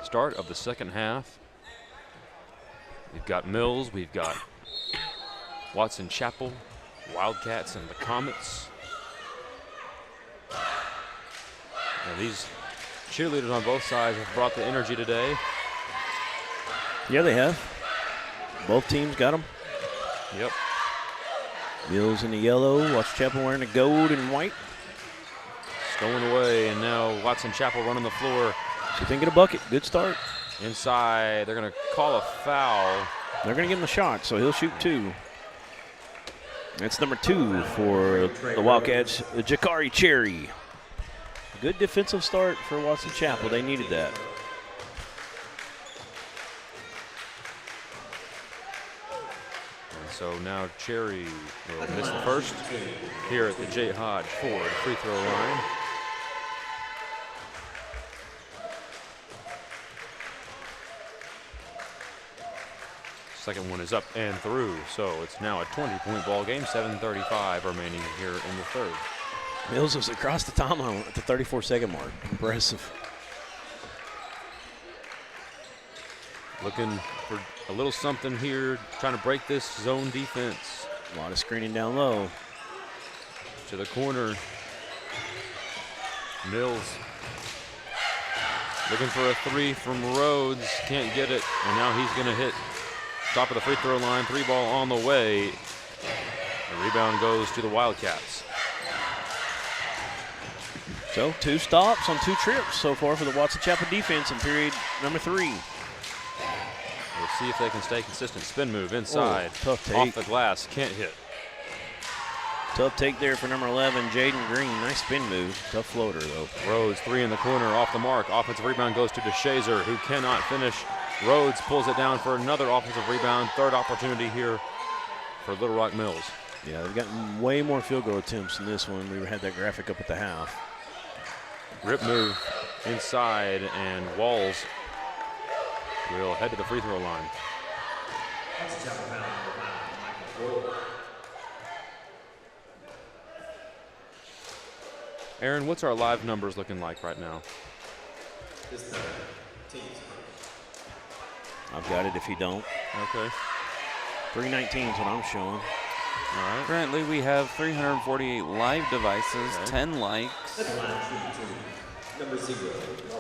Start of the second half. We've got Mills, we've got Watson Chapel, Wildcats, and the Comets. And these cheerleaders on both sides have brought the energy today. Yeah, they have. Both teams got them. Yep. Mills in the yellow, Watson Chapel wearing the gold and white. Stolen away, and now Watson Chapel running the floor. So thinking a bucket, good start. Inside, they're going to call a foul. They're going to give him a shot, so he'll shoot 2. That's number 2 for the Wildcats, Jakari Cherry. Good defensive start for Watson Chapel. They needed that. And so now Cherry will miss the first here at the J. Hodge Ford free throw line. Second one is up and through, so it's now a 20-point ball game, 7:35 remaining here in the third. Mills was across the timeline at the 34-second mark. Impressive. Looking for a little something here, trying to break this zone defense. A lot of screening down low. To the corner. Mills looking for a 3 from Rhodes, can't get it, and now he's going to hit top of the free throw line, 3 ball on the way. The rebound goes to the Wildcats. So 2 stops on 2 trips so far for the Watson Chapel defense in period number 3. We'll see if they can stay consistent. Spin move inside. Tough take. Off the glass, can't hit. Tough take there for number 11, Jaden Green. Nice spin move. Tough floater, though. Rhodes, 3 in the corner, off the mark. Offensive rebound goes to DeShazer, who cannot finish. Rhodes pulls it down for another offensive rebound. Third opportunity here for Little Rock Mills. Yeah, they've gotten way more field goal attempts in this one. We had that graphic up at the half. Rip move inside, and Walls will head to the free throw line. Aaron, what's our live numbers looking like right now? I've got it if you don't. Okay. 319 is what I'm showing. All right. Currently, we have 348 live devices, 10 likes,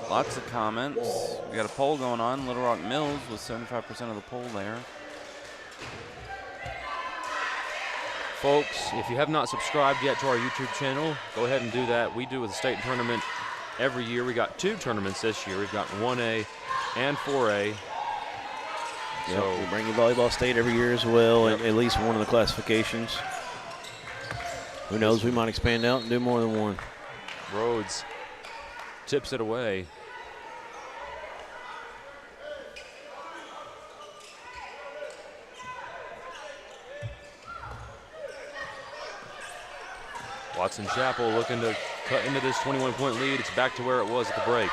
lots of comments. We got a poll going on. Little Rock Mills with 75% of the poll there. Folks, if you have not subscribed yet to our YouTube channel, go ahead and do that. We do with the state tournament every year. We got 2 tournaments this year. We've got 1A and 4A. Yep, So we bring you volleyball state every year as well, at least one of the classifications. Who knows, we might expand out and do more than one. Rhodes tips it away. Watson Chapel looking to cut into this 21-point lead. It's back to where it was at the break.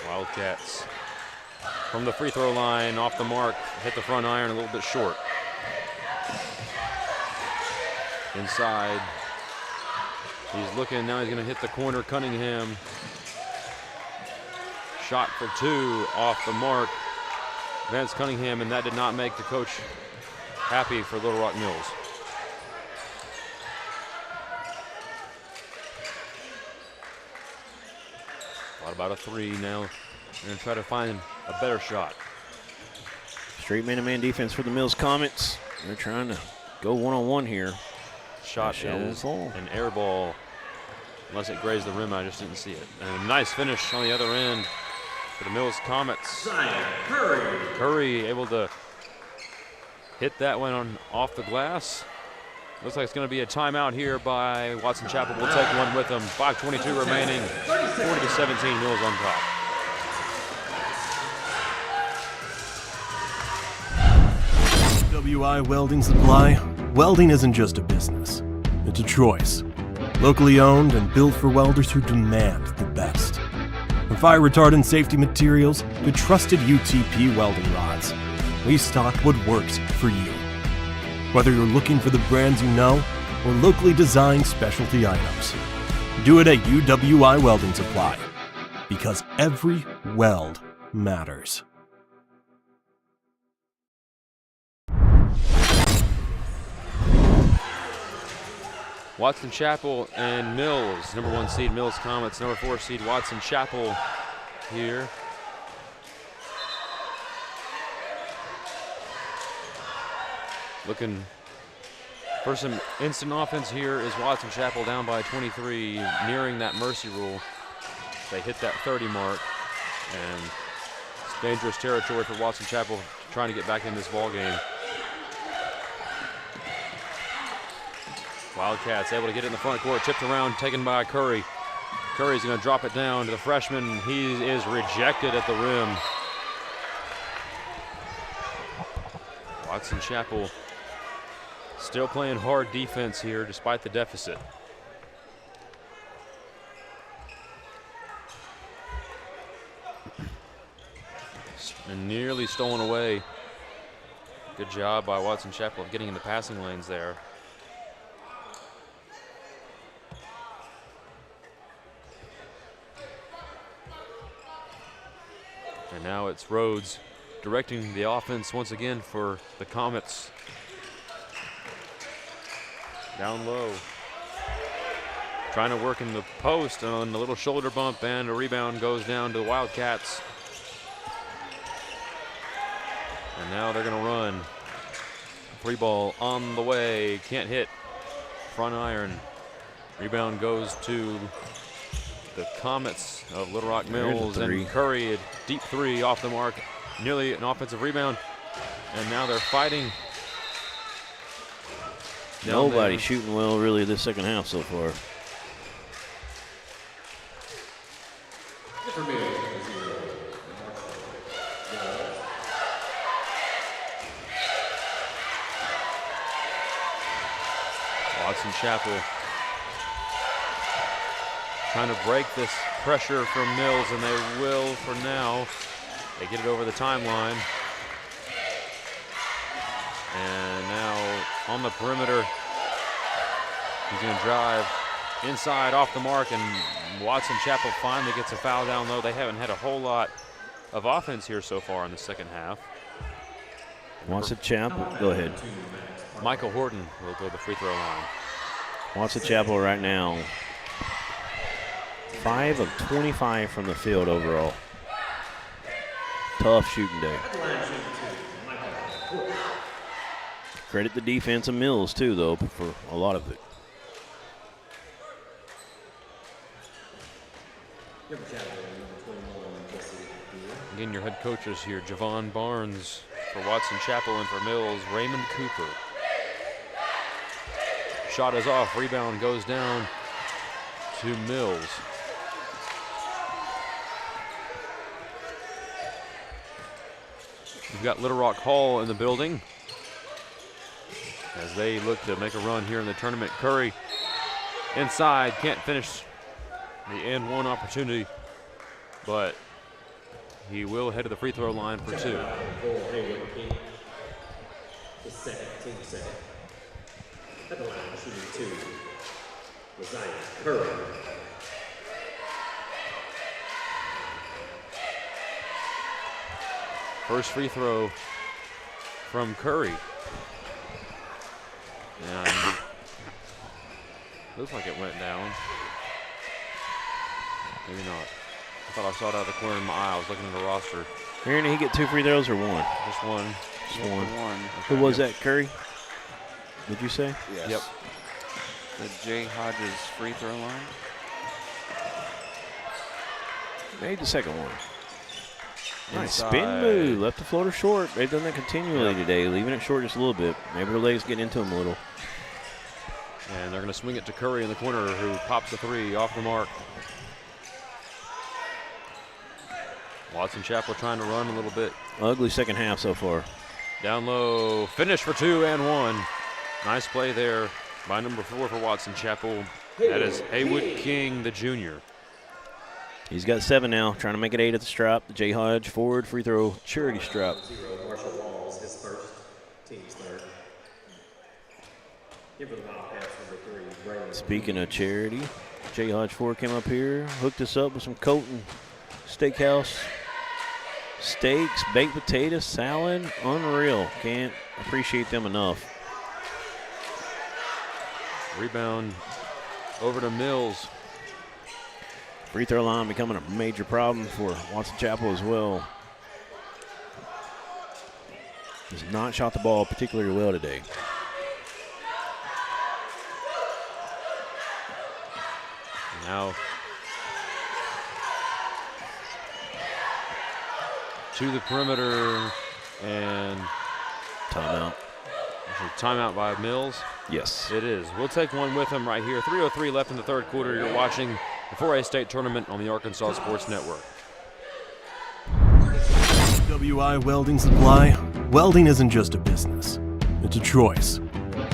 Wildcats from the free throw line, off the mark, hit the front iron a little bit short. Inside, he's looking, now he's gonna hit the corner, Cunningham. Shot for 2, off the mark. Vance Cunningham, and that did not make the coach happy for Little Rock Mills. Thought about a 3 now. They're going to try to find a better shot. Straight man-to-man defense for the Mills Comets. They're trying to go one-on-one here. Shot is an air ball. Unless it grazed the rim, I just didn't see it. And a nice finish on the other end for the Mills Comets. Curry able to hit that one off the glass. Looks like it's going to be a timeout here by Watson Chapel. We'll take one with them. 5:22 remaining. 40-17, Mills on top. WI Welding Supply. Welding isn't just a business, it's a choice. Locally owned and built for welders who demand the best. From fire retardant safety materials to trusted UTP welding rods, we stock what works for you. Whether you're looking for the brands you know or locally designed specialty items, do it at UWI Welding Supply, because every weld matters. Watson Chapel and Mills. Number 1 seed Mills Comets. Number 4 seed Watson Chapel here. Looking for some instant offense here is Watson Chapel down by 23, nearing that mercy rule. They hit that 30 mark, and it's dangerous territory for Watson Chapel trying to get back in this ball game. Wildcats able to get it in the front court, tipped around, taken by Curry. Curry's going to drop it down to the freshman. He is rejected at the rim. Watson Chapel still playing hard defense here despite the deficit. And nearly stolen away. Good job by Watson Chapel of getting in the passing lanes there. And now it's Rhodes directing the offense once again for the Comets. Down low. Trying to work in the post on a little shoulder bump, and a rebound goes down to the Wildcats. And now they're going to run. Free ball on the way. Can't hit. Front iron. Rebound goes to the Comets of Little Rock Mills, and Curry, a deep three off the mark, nearly an offensive rebound, and now they're fighting. Nobody shooting well really this second half so far. Watson Chapel trying to break this pressure from Mills, and they will for now. They get it over the timeline. And now on the perimeter, he's going to drive inside off the mark, and Watson Chapel finally gets a foul down low. They haven't had a whole lot of offense here so far in the second half. Watson Chapel, go ahead. Michael Horton will go to the free throw line. Watson Chapel right now, 5 of 25 from the field overall. Tough shooting day. Credit the defense of Mills too, though, for a lot of it. Again, your head coaches here, Javon Barnes for Watson Chapel, and for Mills, Raymond Cooper. Shot is off, rebound goes down to Mills. We've got Little Rock Hall in the building as they look to make a run here in the tournament. Curry inside, can't finish the and one opportunity, but he will head to the free throw line for 2. At the line, shooting 2, Zion Curry. First free throw from Curry. And looks like it went down. Maybe not. I thought I saw it out of the corner of my eye. I was looking at the roster. Aaron, did he get 2 free throws or 1? Just one. Just one. Okay. Who was that, Curry? Did you say? Yes. Yep. The Jay Hodges free throw line. Made the second one. Nice Inside. spin move. Left the floater short. They've done that continually today, leaving it short just a little bit. Maybe their legs getting into him a little. And they're going to swing it to Curry in the corner, who pops a 3 off the mark. Watson Chapel trying to run a little bit. Ugly second half so far. Down low, finish for 2 and 1. Nice play there by number 4 for Watson Chapel. That is Haywood King, the junior. He's got 7 now, trying to make it 8 at the strap. The J. Hodge forward free throw charity strap. Marshall Walls, his first, team's third. Speaking of charity, Jay Hodge Ford came up here, hooked us up with some Colton Steakhouse steaks, baked potatoes, salad. Unreal. Can't appreciate them enough. Rebound over to Mills. Free throw line becoming a major problem for Watson Chapel as well. Has not shot the ball particularly well today. Now to the perimeter and timeout. Timeout by Mills. Yes. It is. We'll take one with him right here. 3:03 left in the third quarter. You're watching the 4A state tournament on the Arkansas Sports Network. WI Welding Supply. Welding isn't just a business, it's a choice.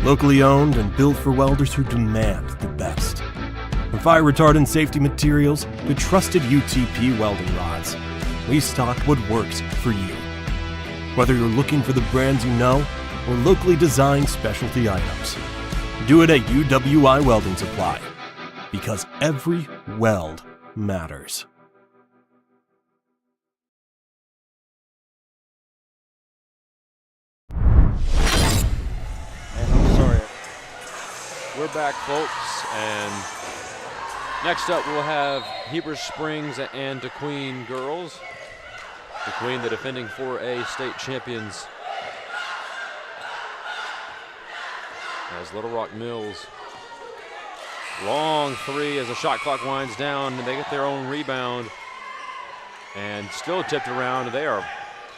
Locally owned and built for welders who demand the best. From fire retardant safety materials to trusted UTP welding rods, we stock what works for you. Whether you're looking for the brands you know or locally designed specialty items, do it at UWI Welding Supply, because every weld matters. We're back, folks, and next up we'll have Heber Springs and DeQueen girls. DeQueen, the defending 4A state champions, as Little Rock Mills. Long three as the shot clock winds down, and they get their own rebound, and still tipped around. They are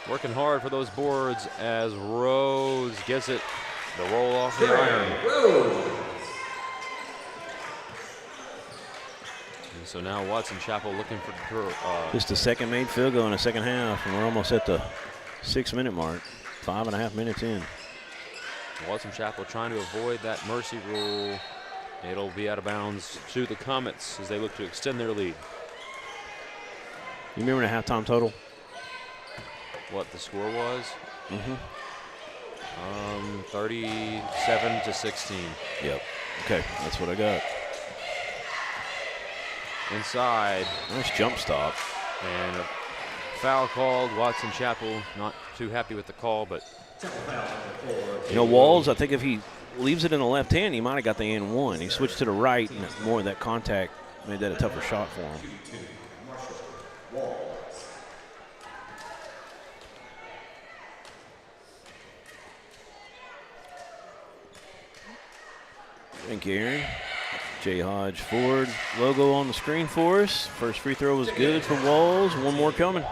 working hard for those boards as Rhodes gets it. The roll off the iron. And so now Watson Chapel looking for just a second made field goal in the second half, and we're almost at the 6-minute mark. 5.5 minutes in. Watson Chapel trying to avoid that mercy rule. It'll be out of bounds to the Comets as they look to extend their lead. You remember the halftime total? What the score was? 37-16. Yep. Okay, that's what I got. Inside. Nice jump stop. And a foul called. Watson Chapel not too happy with the call, but. You know, Walls, I think if he leaves it in the left hand, he might have got the and one. He switched to the right, and more of that contact made that a tougher shot for him. Thank you, Aaron. Jay Hodge Ford logo on the screen for us. First free throw was good for Walls. One more coming.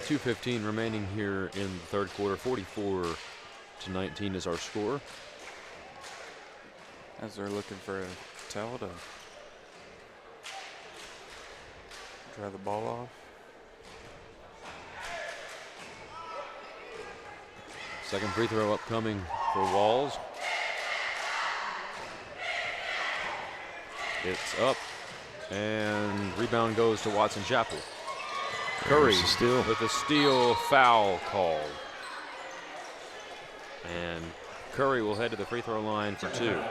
2:15 remaining here in the third quarter. 44-19 is our score. As they're looking for a towel to dry the ball off. Second free throw upcoming for Walls. It's up, and rebound goes to Watson Chapel. Curry with a steal foul called. And Curry will head to the free throw line for two.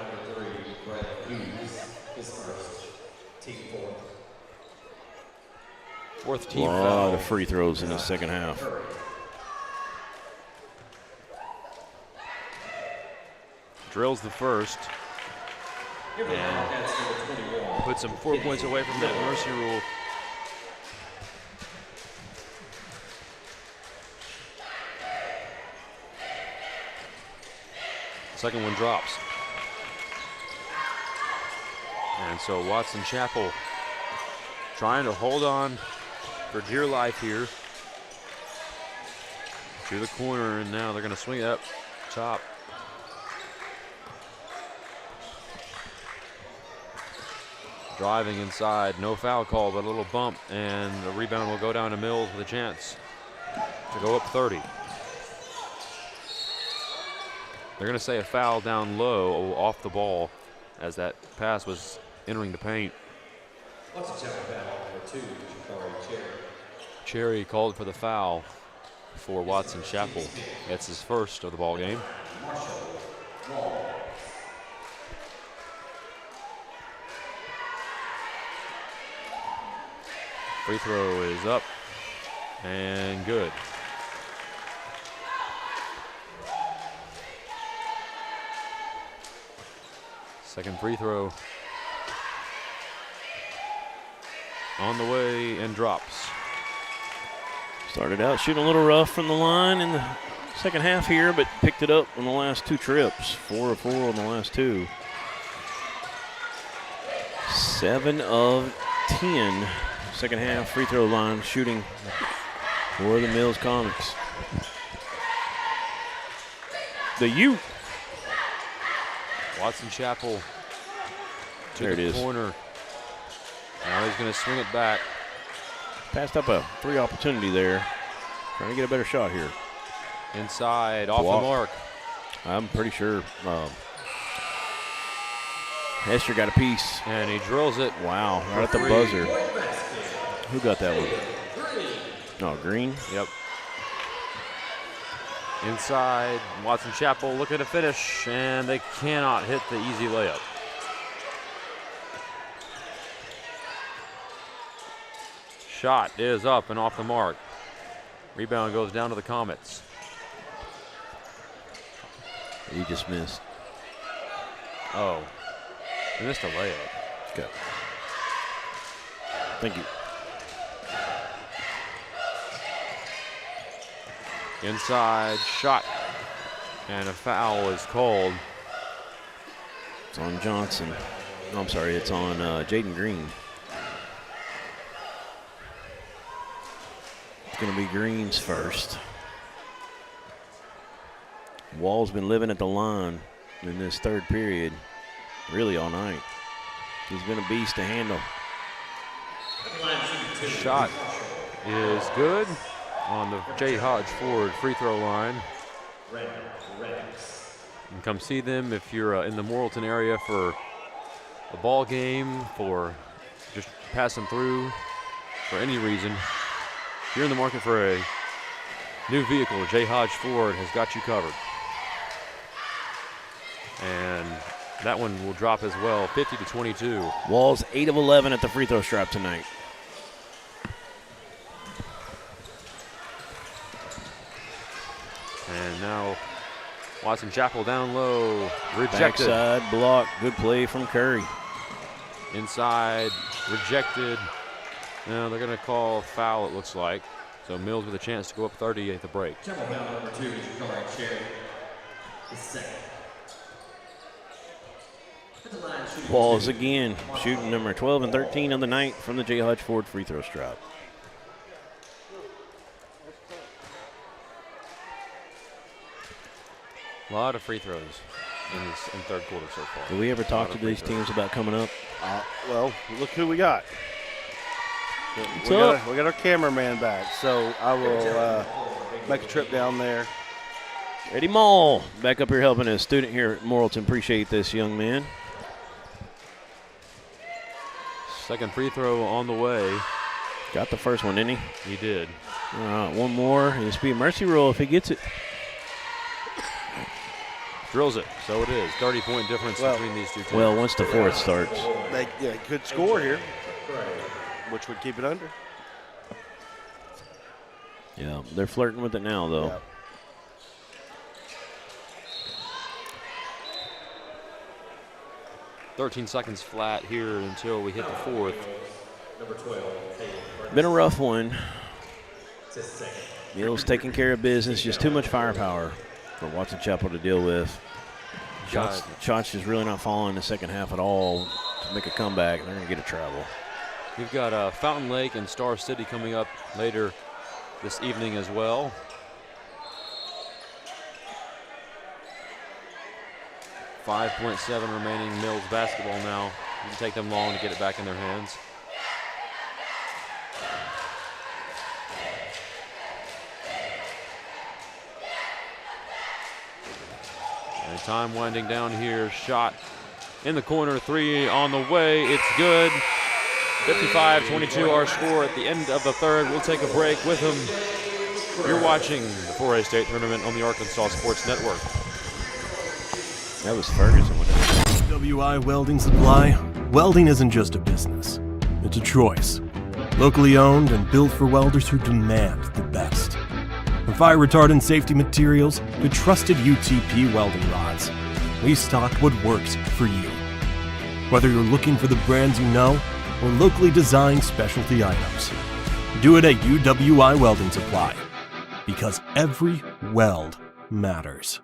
Fourth team foul. A lot of free throws in the second half. Drills the first. And puts him 4 points away from that mercy rule. Second one drops. And so Watson Chapel trying to hold on for dear life here to the corner, and now they're going to swing it up top. Driving inside, no foul call, but a little bump, and the rebound will go down to Mills with a chance to go up 30. They're going to say a foul down low off the ball as that pass was entering the paint. What's a foul number 2, Cherry? Cherry called for the foul. for Watson Chapel. That's his first of the ball game. Free throw is up and good. Second free throw on the way and drops. Started out shooting a little rough from the line in the second half here, but picked it up on the last 2 trips. 4 of 4 on the last 2. 7 of 10. Second half free throw line shooting for the Mills Comics. The U. Watson Chapel to there the it is. corner. Now he's going to swing it back. Passed up a 3 opportunity there. Trying to get a better shot here. Inside, off the mark. I'm pretty sure Hester got a piece. And he drills it. Wow, right at the buzzer. Who got that one? Oh, Green? Yep. Inside, Watson Chapel looking to finish, and they cannot hit the easy layup. Shot is up and off the mark. Rebound goes down to the Comets. He just missed. Oh, he missed a layup. Okay. Thank you. Inside shot, and a foul is called. It's on Johnson. No, I'm sorry, it's on Jaden Green. It's going to be Green's first. Wall's been living at the line in this third period, really all night. He's been a beast to handle. Shot is good on the J. Hodge Ford free throw line. You can come see them if you're in the Morrilton area for a ball game, for just passing through for any reason. If you're in the market for a new vehicle, J. Hodge Ford has got you covered. And that one will drop as well, 50-22. Wall's 8 of 11 at the free throw stripe tonight. And now Watson Chapel down low, rejected. Backside block, good play from Curry. Inside, rejected. Now they're going to call foul, it looks like. So Mills with a chance to go up 30 at the break. Chapel foul number 2 is Colin Sherry. The second. Walls again, shooting number 12 and 13 of the night from the J. Hodge Ford free throw stripe. A lot of free throws in third quarter so far. Do we ever talk to these teams about coming up? Well, look who we got. We got our cameraman back, so I will make a trip down there. Eddie Mall back up here helping a student here at Morrilton. Appreciate this young man. Second free throw on the way. Got the first one, didn't he? He did. All right, one more. This will be a mercy roll if he gets it. Drills it, so it is. 30-point difference between these two teams. Well, once the fourth starts. They could score here, which would keep it under. Yeah, they're flirting with it now, though. Yeah. "13 seconds flat here until we hit the fourth." Number 12. Been a rough one. Mills taking care of business. Just too much firepower for Watson Chapel to deal with. Shots just really not falling in the second half at all to make a comeback. They're going to get a travel. We've got Fountain Lake and Star City coming up later this evening as well. .7 remaining. Mills basketball now. It can take them long to get it back in their hands. And time winding down here. Shot in the corner. 3 on the way. It's good. 55-22 our score at the end of the third. We'll take a break with him You're watching the 4A state tournament on the Arkansas Sports Network. That was Ferguson. WI Welding Supply. Welding isn't just a business. It's a choice. Locally owned and built for welders who demand the best. From fire retardant safety materials to trusted UTP welding rods, we stock what works for you. Whether you're looking for the brands you know or locally designed specialty items, do it at UWI Welding Supply, because every weld matters.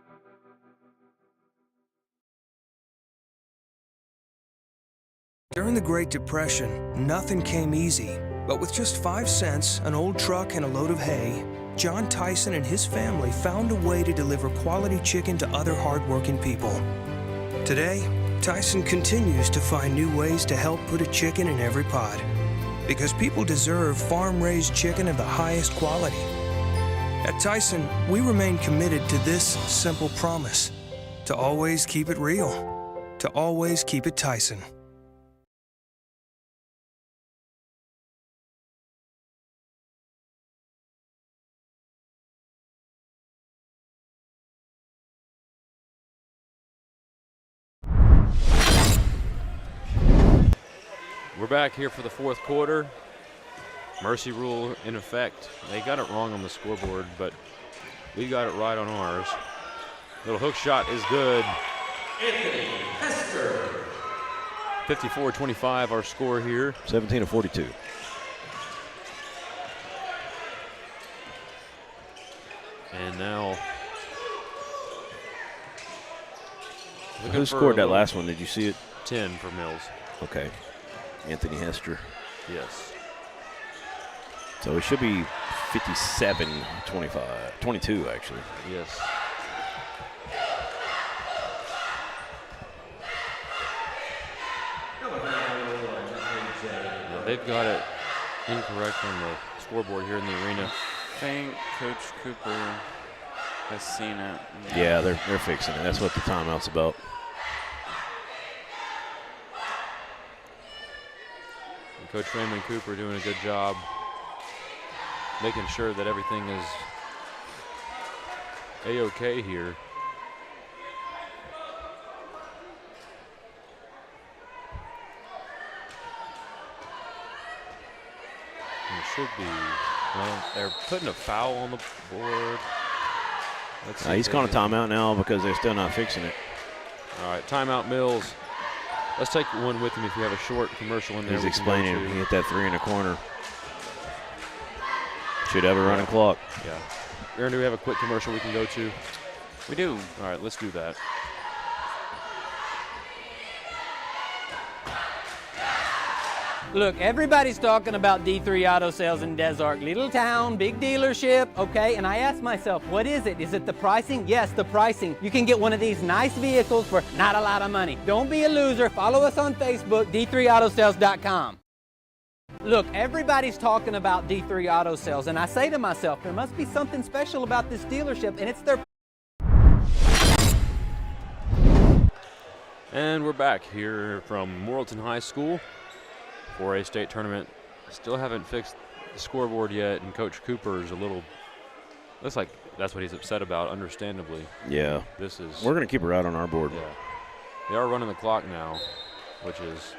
During the Great Depression, nothing came easy. But with just 5 cents, an old truck, and a load of hay, John Tyson and his family found a way to deliver quality chicken to other hardworking people. Today, Tyson continues to find new ways to help put a chicken in every pot. Because people deserve farm-raised chicken of the highest quality. At Tyson, we remain committed to this simple promise: to always keep it real, to always keep it Tyson. We're back here for the fourth quarter. Mercy rule in effect. They got it wrong on the scoreboard, but we got it right on ours. Little hook shot is good. 54-25 our score here. 17-42. And now who scored that last one? Did you see it? 10 for Mills. Okay. Anthony Hester. Yes. So it should be 57-25. 22, actually. Yes. Now they've got it incorrect on the scoreboard here in the arena. I think Coach Cooper has seen it. Yeah, they're fixing it. That's what the timeout's about. And Coach Raymond Cooper doing a good job making sure that everything is A-okay here. And it should be, well, they're putting a foul on the board. He's calling a timeout now because they're still not fixing it. All right, timeout Mills. Let's take one with him if you have a short commercial in there. He's explaining he hit that three in the corner. Should have a running clock. Yeah. Aaron, do we have a quick commercial we can go to? We do. All right, let's do that. Look, everybody's talking about D3 Auto Sales in Des Arc. Little town, big dealership, okay? And I asked myself, what is it? Is it the pricing? Yes, the pricing. You can get one of these nice vehicles for not a lot of money. Don't be a loser. Follow us on Facebook, d3autosales.com. Look, everybody's talking about D3 Auto Sales, and I say to myself, there must be something special about this dealership, and it's their... And we're back here from Morrilton High School. 4A state tournament. Still haven't fixed the scoreboard yet, and Coach Cooper is a little, looks like that's what he's upset about, understandably. Yeah. This is. We're going to keep her out on our board. Yeah. They are running the clock now, which is.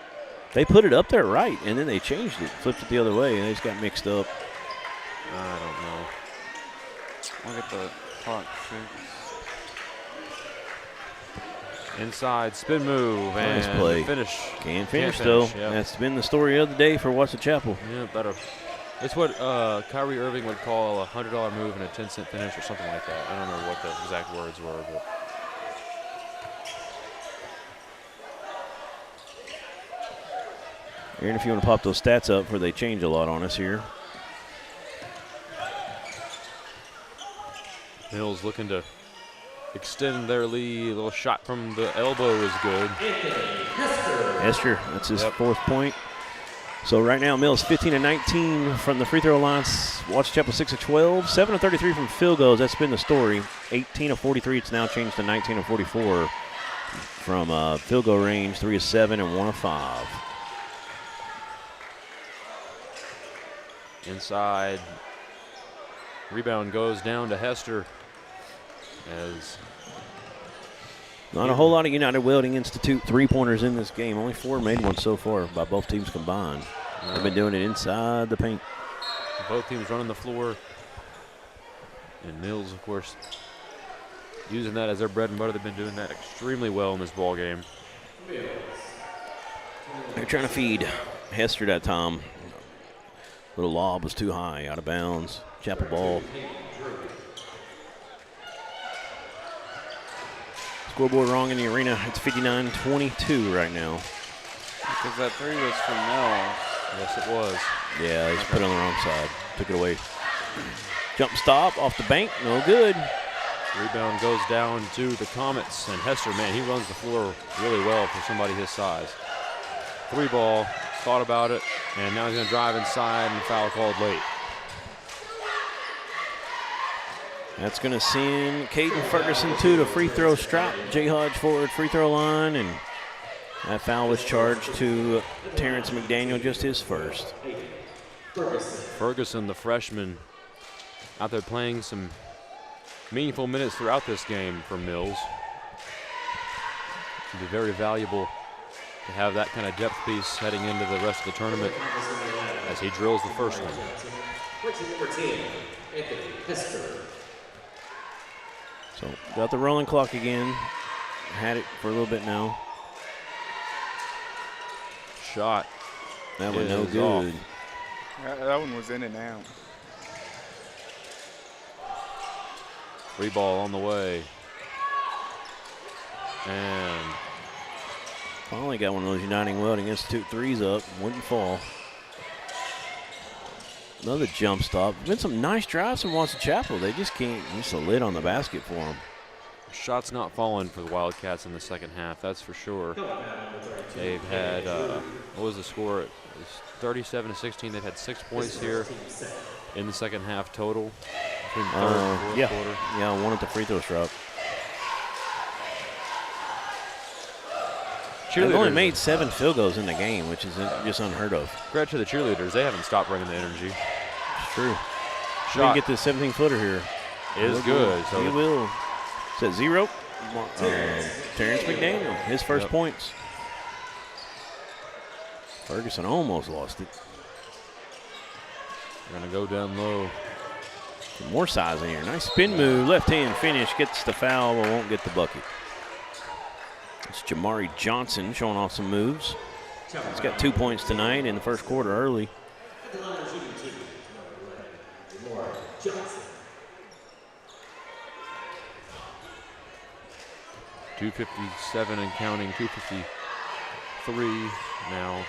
They put it up there right, and then they changed it, flipped it the other way, and they just got mixed up. I don't know. I'll get the clock fixed. Inside spin move nice and play. Finish. Can't finish though. Yep. That's been the story of the day for Watson Chapel. Yeah, better. It's what Kyrie Irving would call a $100 move and a 10-cent finish or something like that. I don't know what the exact words were, but. Aaron, if you want to pop those stats up, for they change a lot on us here. Mills looking to extend their lead. A little shot from the elbow is good. Hester, that's his fourth point. So right now, Mills 15 of 19 from the free throw line. Watch Chapel 6 of 12. 7 of 33 from field goals. That's been the story. 18 of 43. It's now changed to 19 of 44 from field goal range. 3 of 7 and 1 of 5. Inside. Rebound goes down to Hester as not a whole lot of United Welding Institute three-pointers in this game. Only 4 made one so far by both teams combined. They've been doing it inside the paint. Both teams running the floor. And Mills, of course, using that as their bread and butter. They've been doing that extremely well in this ball game. They're trying to feed Hester that time. Little lob was too high, out of bounds. Chapel ball. Scoreboard wrong in the arena. It's 59-22 right now. Because that three was from Mills. Yes, it was. Yeah, he's put it on the wrong side. Took it away. Jump stop off the bank. No good. Rebound goes down to the Comets. And Hester, man, he runs the floor really well for somebody his size. 3 ball. Thought about it. And now he's going to drive inside and foul called late. That's going to send Caden Ferguson to the free throw stripe. J. Hodge forward free throw line. And that foul was charged to Terrence McDaniel, just his first. Ferguson, the freshman, out there playing some meaningful minutes throughout this game for Mills. It'll be very valuable to have that kind of depth piece heading into the rest of the tournament as he drills the first one. So got the rolling clock again. Had it for a little bit now. Shot. That one no good. That one was in and out. 3 ball on the way. And finally got one of those Uniting Welding Institute threes up. Wouldn't fall. Another jump stop. Been some nice drives from Watson Chapel. They just can't. Just a lid on the basket for them. Shots not falling for the Wildcats in the second half, that's for sure. They've had, what was the score? It was 37-16. They've had 6 points here in the second half total. Between third and fourth quarter. Yeah, one at the free throw stripe. They've only made 7 field goals in the game, which is just unheard of. Credit to the cheerleaders. They haven't stopped bringing the energy. It's true. Shot. We can get this 17-footer here. Is good. So he will. Is that 0? Terrence McDaniel, his first points. Ferguson almost lost it. They're going to go down low. Some more size in here. Nice spin move. Left hand finish. Gets the foul, but won't get the bucket. It's Jamari Johnson showing off some moves. He's got 2 points tonight in the first quarter early. 2:57 and counting, 2:53 now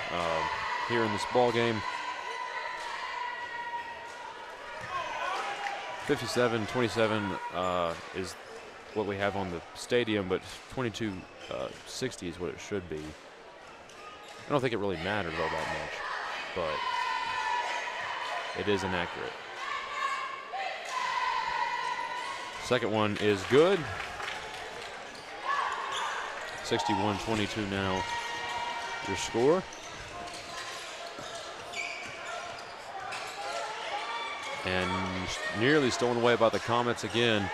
here in this ball game. 57-27 is what we have on the stadium, but 22-60 is what it should be. I don't think it really matters all that much, but it is inaccurate. Second one is good. 61-22 now, your score. And nearly stolen away by the Comets again.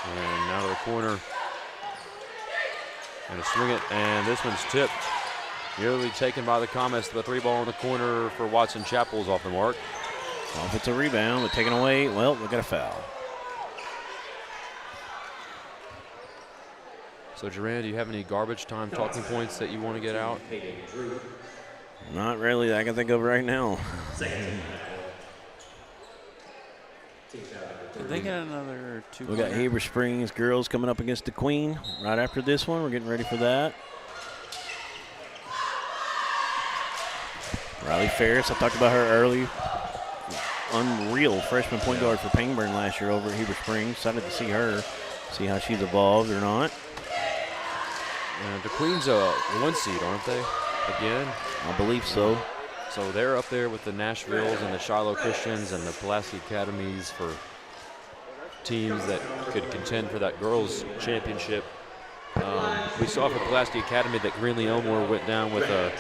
And out of the corner. And a swing it, and this one's tipped. Nearly taken by the Comets. The 3 ball in the corner for Watson Chapel's off the mark. Offensive rebound, but taken away. Well, we got a foul. So, Duran, do you have any garbage time talking points that you want to get out? Not really that I can think of right now. Did they get another 2? We got Heber Springs girls coming up against the Queen right after this one. We're getting ready for that. Riley Ferris, I talked about her early. Unreal freshman point guard for Pangburn last year over at Heber Springs. Excited to see her, see how she's evolved or not. The Queen's a 1 seed, aren't they? Again? I believe so. So they're up there with the Nashvilles and the Shiloh Christians and the Pulaski Academies for teams that could contend for that girls' championship. We saw for Pulaski Academy that Greenlee Elmore went down with a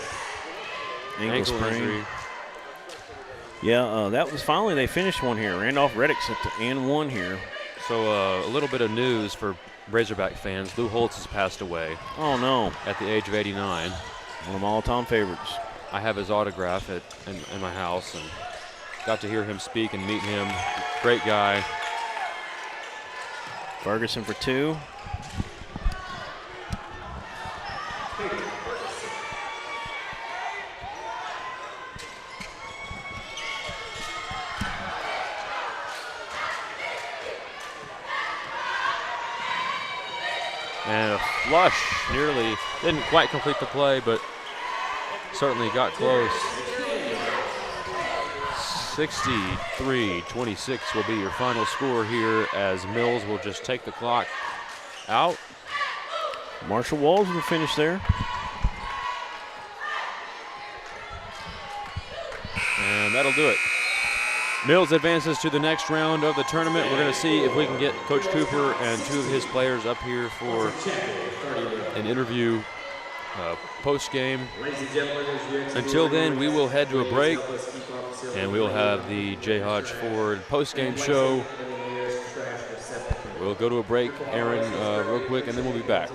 Ankle sprain. injury. Yeah, that was finally they finished one here. Randolph Reddick's at the and one here. So a little bit of news for Razorback fans. Lou Holtz has passed away. Oh, no. At the age of 89. One of my all-time favorites. I have his autograph in my house and got to hear him speak and meet him. Great guy. Ferguson for 2. And a flush, nearly, didn't quite complete the play, but certainly got close. 63-26 will be your final score here as Mills will just take the clock out. Marshall Walls will finish there. And that'll do it. Mills advances to the next round of the tournament. We're going to see if we can get Coach Cooper and 2 of his players up here for an interview post-game. Until then, we will head to a break, and we will have the J. Hodge Ford post-game show. We'll go to a break, Aaron, real quick, and then we'll be back.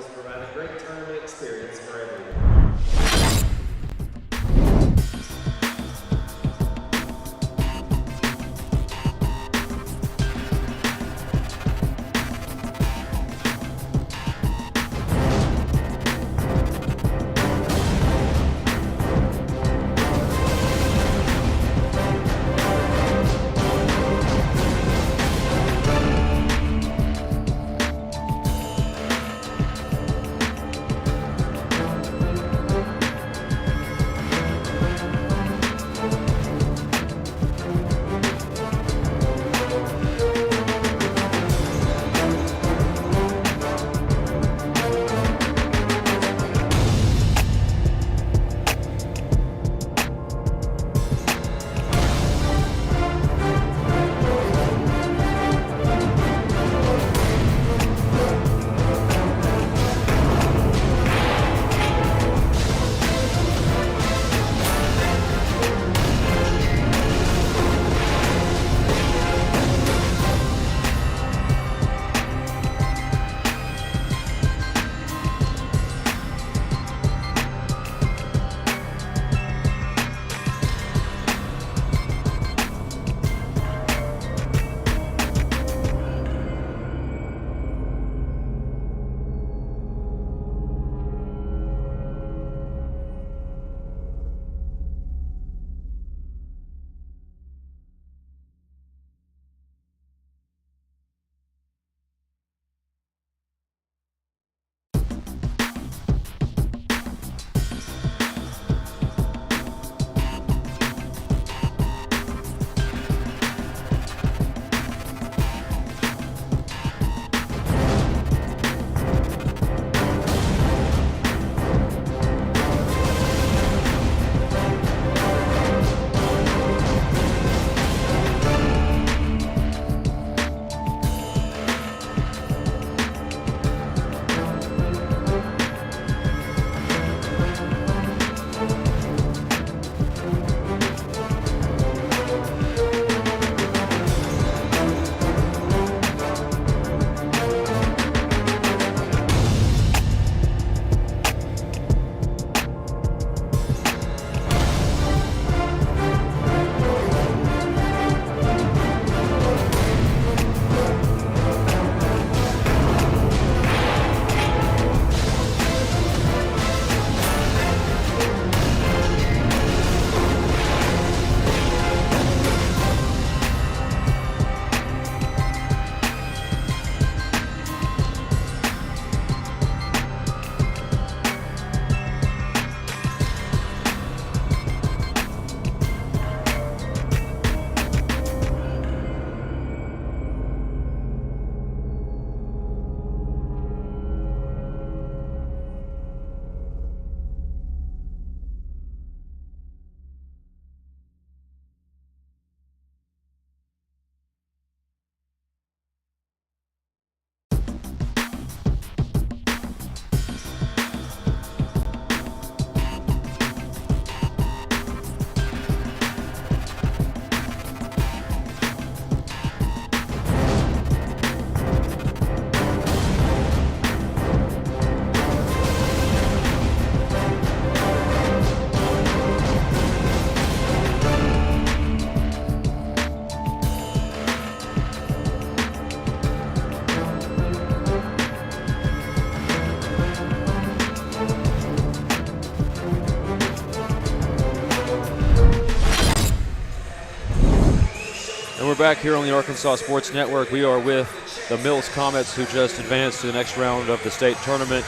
back here on the Arkansas Sports Network. We are with the Mills Comets, who just advanced to the next round of the state tournament.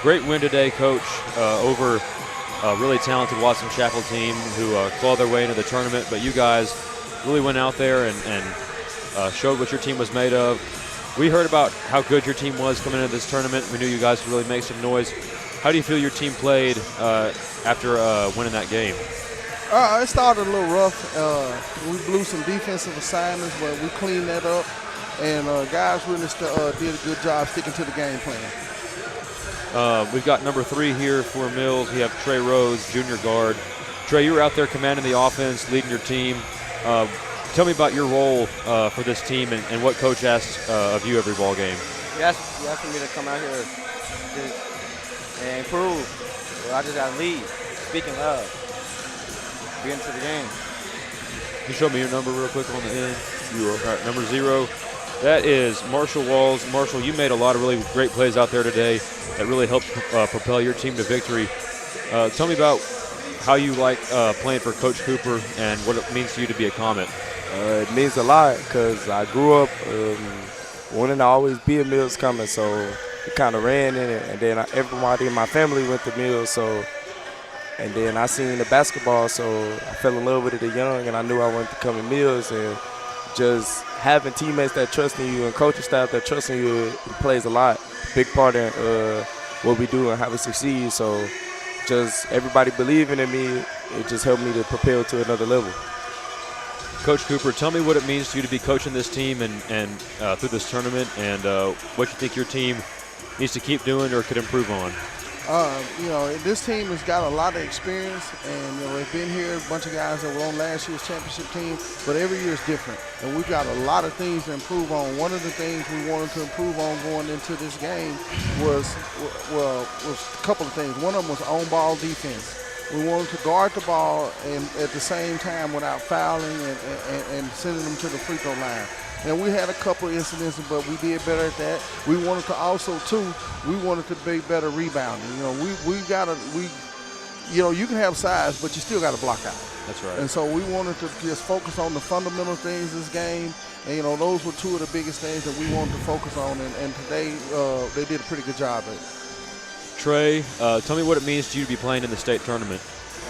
Great win today, Coach, over a really talented Watson Chapel team who clawed their way into the tournament. But you guys really went out there and showed what your team was made of. We heard about how good your team was coming into this tournament. We knew you guys could really make some noise. How do you feel your team played after winning that game? It started a little rough. We blew some defensive assignments, but we cleaned that up. And guys really did a good job sticking to the game plan. We've got number 3 here for Mills. We have Trey Rose, junior guard. Trey, you were out there commanding the offense, leading your team. Tell me about your role for this team and what Coach asks of you every ball game. He asked me to come out here and improve. So I just got to lead, speak in love. Get into the game. Can you show me your number real quick on the end? 0. All right, number 0. That is Marshall Walls. Marshall, you made a lot of really great plays out there today that really helped propel your team to victory. Tell me about how you like playing for Coach Cooper and what it means to you to be a Comet. It means a lot because I grew up wanting to always be a Mills Comet, so it kind of ran in it. And then everybody in my family went to Mills, and then I seen the basketball, so I fell in love with it at young, and I knew I wanted to come in Mills. And just having teammates that trust in you and coaching staff that trust in you, it plays a lot, big part in what we do and how we succeed. So just everybody believing in me, it just helped me to propel to another level. Coach Cooper, tell me what it means to you to be coaching this team and through this tournament, and what you think your team needs to keep doing or could improve on. This team has got a lot of experience, and they've been here, a bunch of guys that were on last year's championship team, but every year is different, and we've got a lot of things to improve on. One of the things we wanted to improve on going into this game was a couple of things. One of them was on-ball defense. We wanted to guard the ball and at the same time without fouling and sending them to the free throw line. And we had a couple of incidents, but we did better at that. We wanted to also, too, we wanted to be better rebounding. You can have size, but you still got to block out. That's right. And so we wanted to just focus on the fundamental things of this game. And, those were 2 of the biggest things that we wanted to focus on. And today they did a pretty good job at it. Trey, tell me what it means to you to be playing in the state tournament.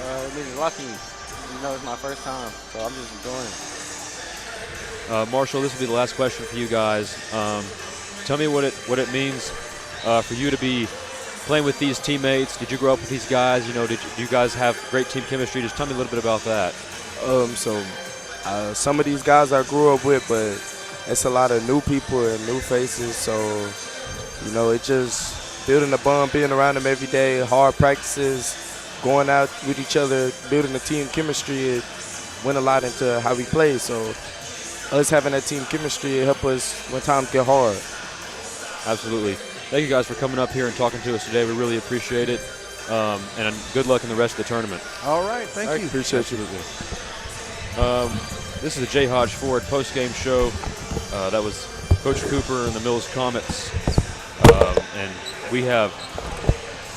It means a lot to me. It's my first time, so I'm just enjoying it. Marshall, this will be the last question for you guys. Tell me what it means for you to be playing with these teammates. Did you grow up with these guys? Did you guys have great team chemistry? Just tell me a little bit about that. Some of these guys I grew up with, but it's a lot of new people and new faces. So, it just building a bond, being around them every day, hard practices, going out with each other, building the team chemistry. It went a lot into how we play. So us having that team chemistry, it helped us when times get hard. Absolutely. Thank you guys for coming up here and talking to us today. We really appreciate it. And good luck in the rest of the tournament. All right. Thank you. Appreciate you. This is the J. Hodge Ford post-game show. That was Coach Cooper and the Mills Comets. And we have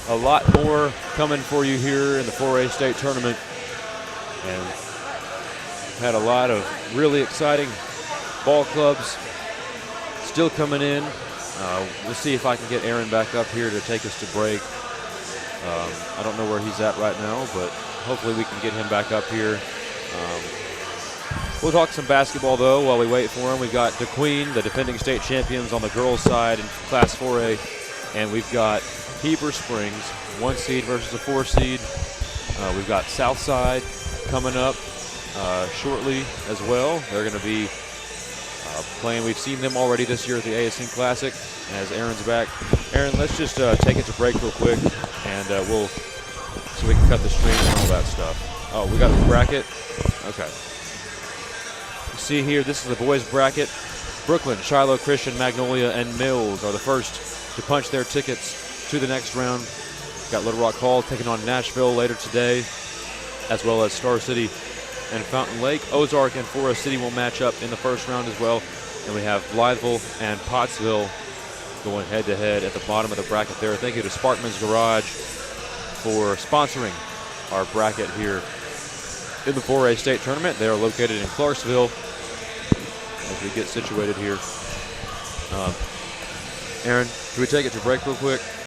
a lot more coming for you here in the 4A state tournament. And had a lot of really exciting ball clubs still coming in. We'll see if I can get Aaron back up here to take us to break. I don't know where he's at right now, but hopefully we can get him back up here. We'll talk some basketball, though, while we wait for him. We've got DeQueen, the defending state champions on the girls' side in Class 4A, and we've got Heber Springs, 1 seed versus a 4 seed. We've got Southside coming up shortly as well. They're going to be playing. We've seen them already this year at the ASN Classic. As Aaron's back, Aaron, let's just take it to break real quick, and so we can cut the stream and all that stuff. Oh, we got the bracket. Okay. You see here, this is the boys' bracket. Brooklyn, Shiloh Christian, Magnolia, and Mills are the first to punch their tickets to the next round. Got Little Rock Hall taking on Nashville later today, as well as Star City and Fountain Lake. Ozark and Forest City will match up in the first round as well. And we have Blytheville and Pottsville going head-to-head at the bottom of the bracket there. Thank you to Sparkman's Garage for sponsoring our bracket here in the 4A state tournament. They are located in Clarksville. as we get situated here. Aaron, can we take it to break real quick?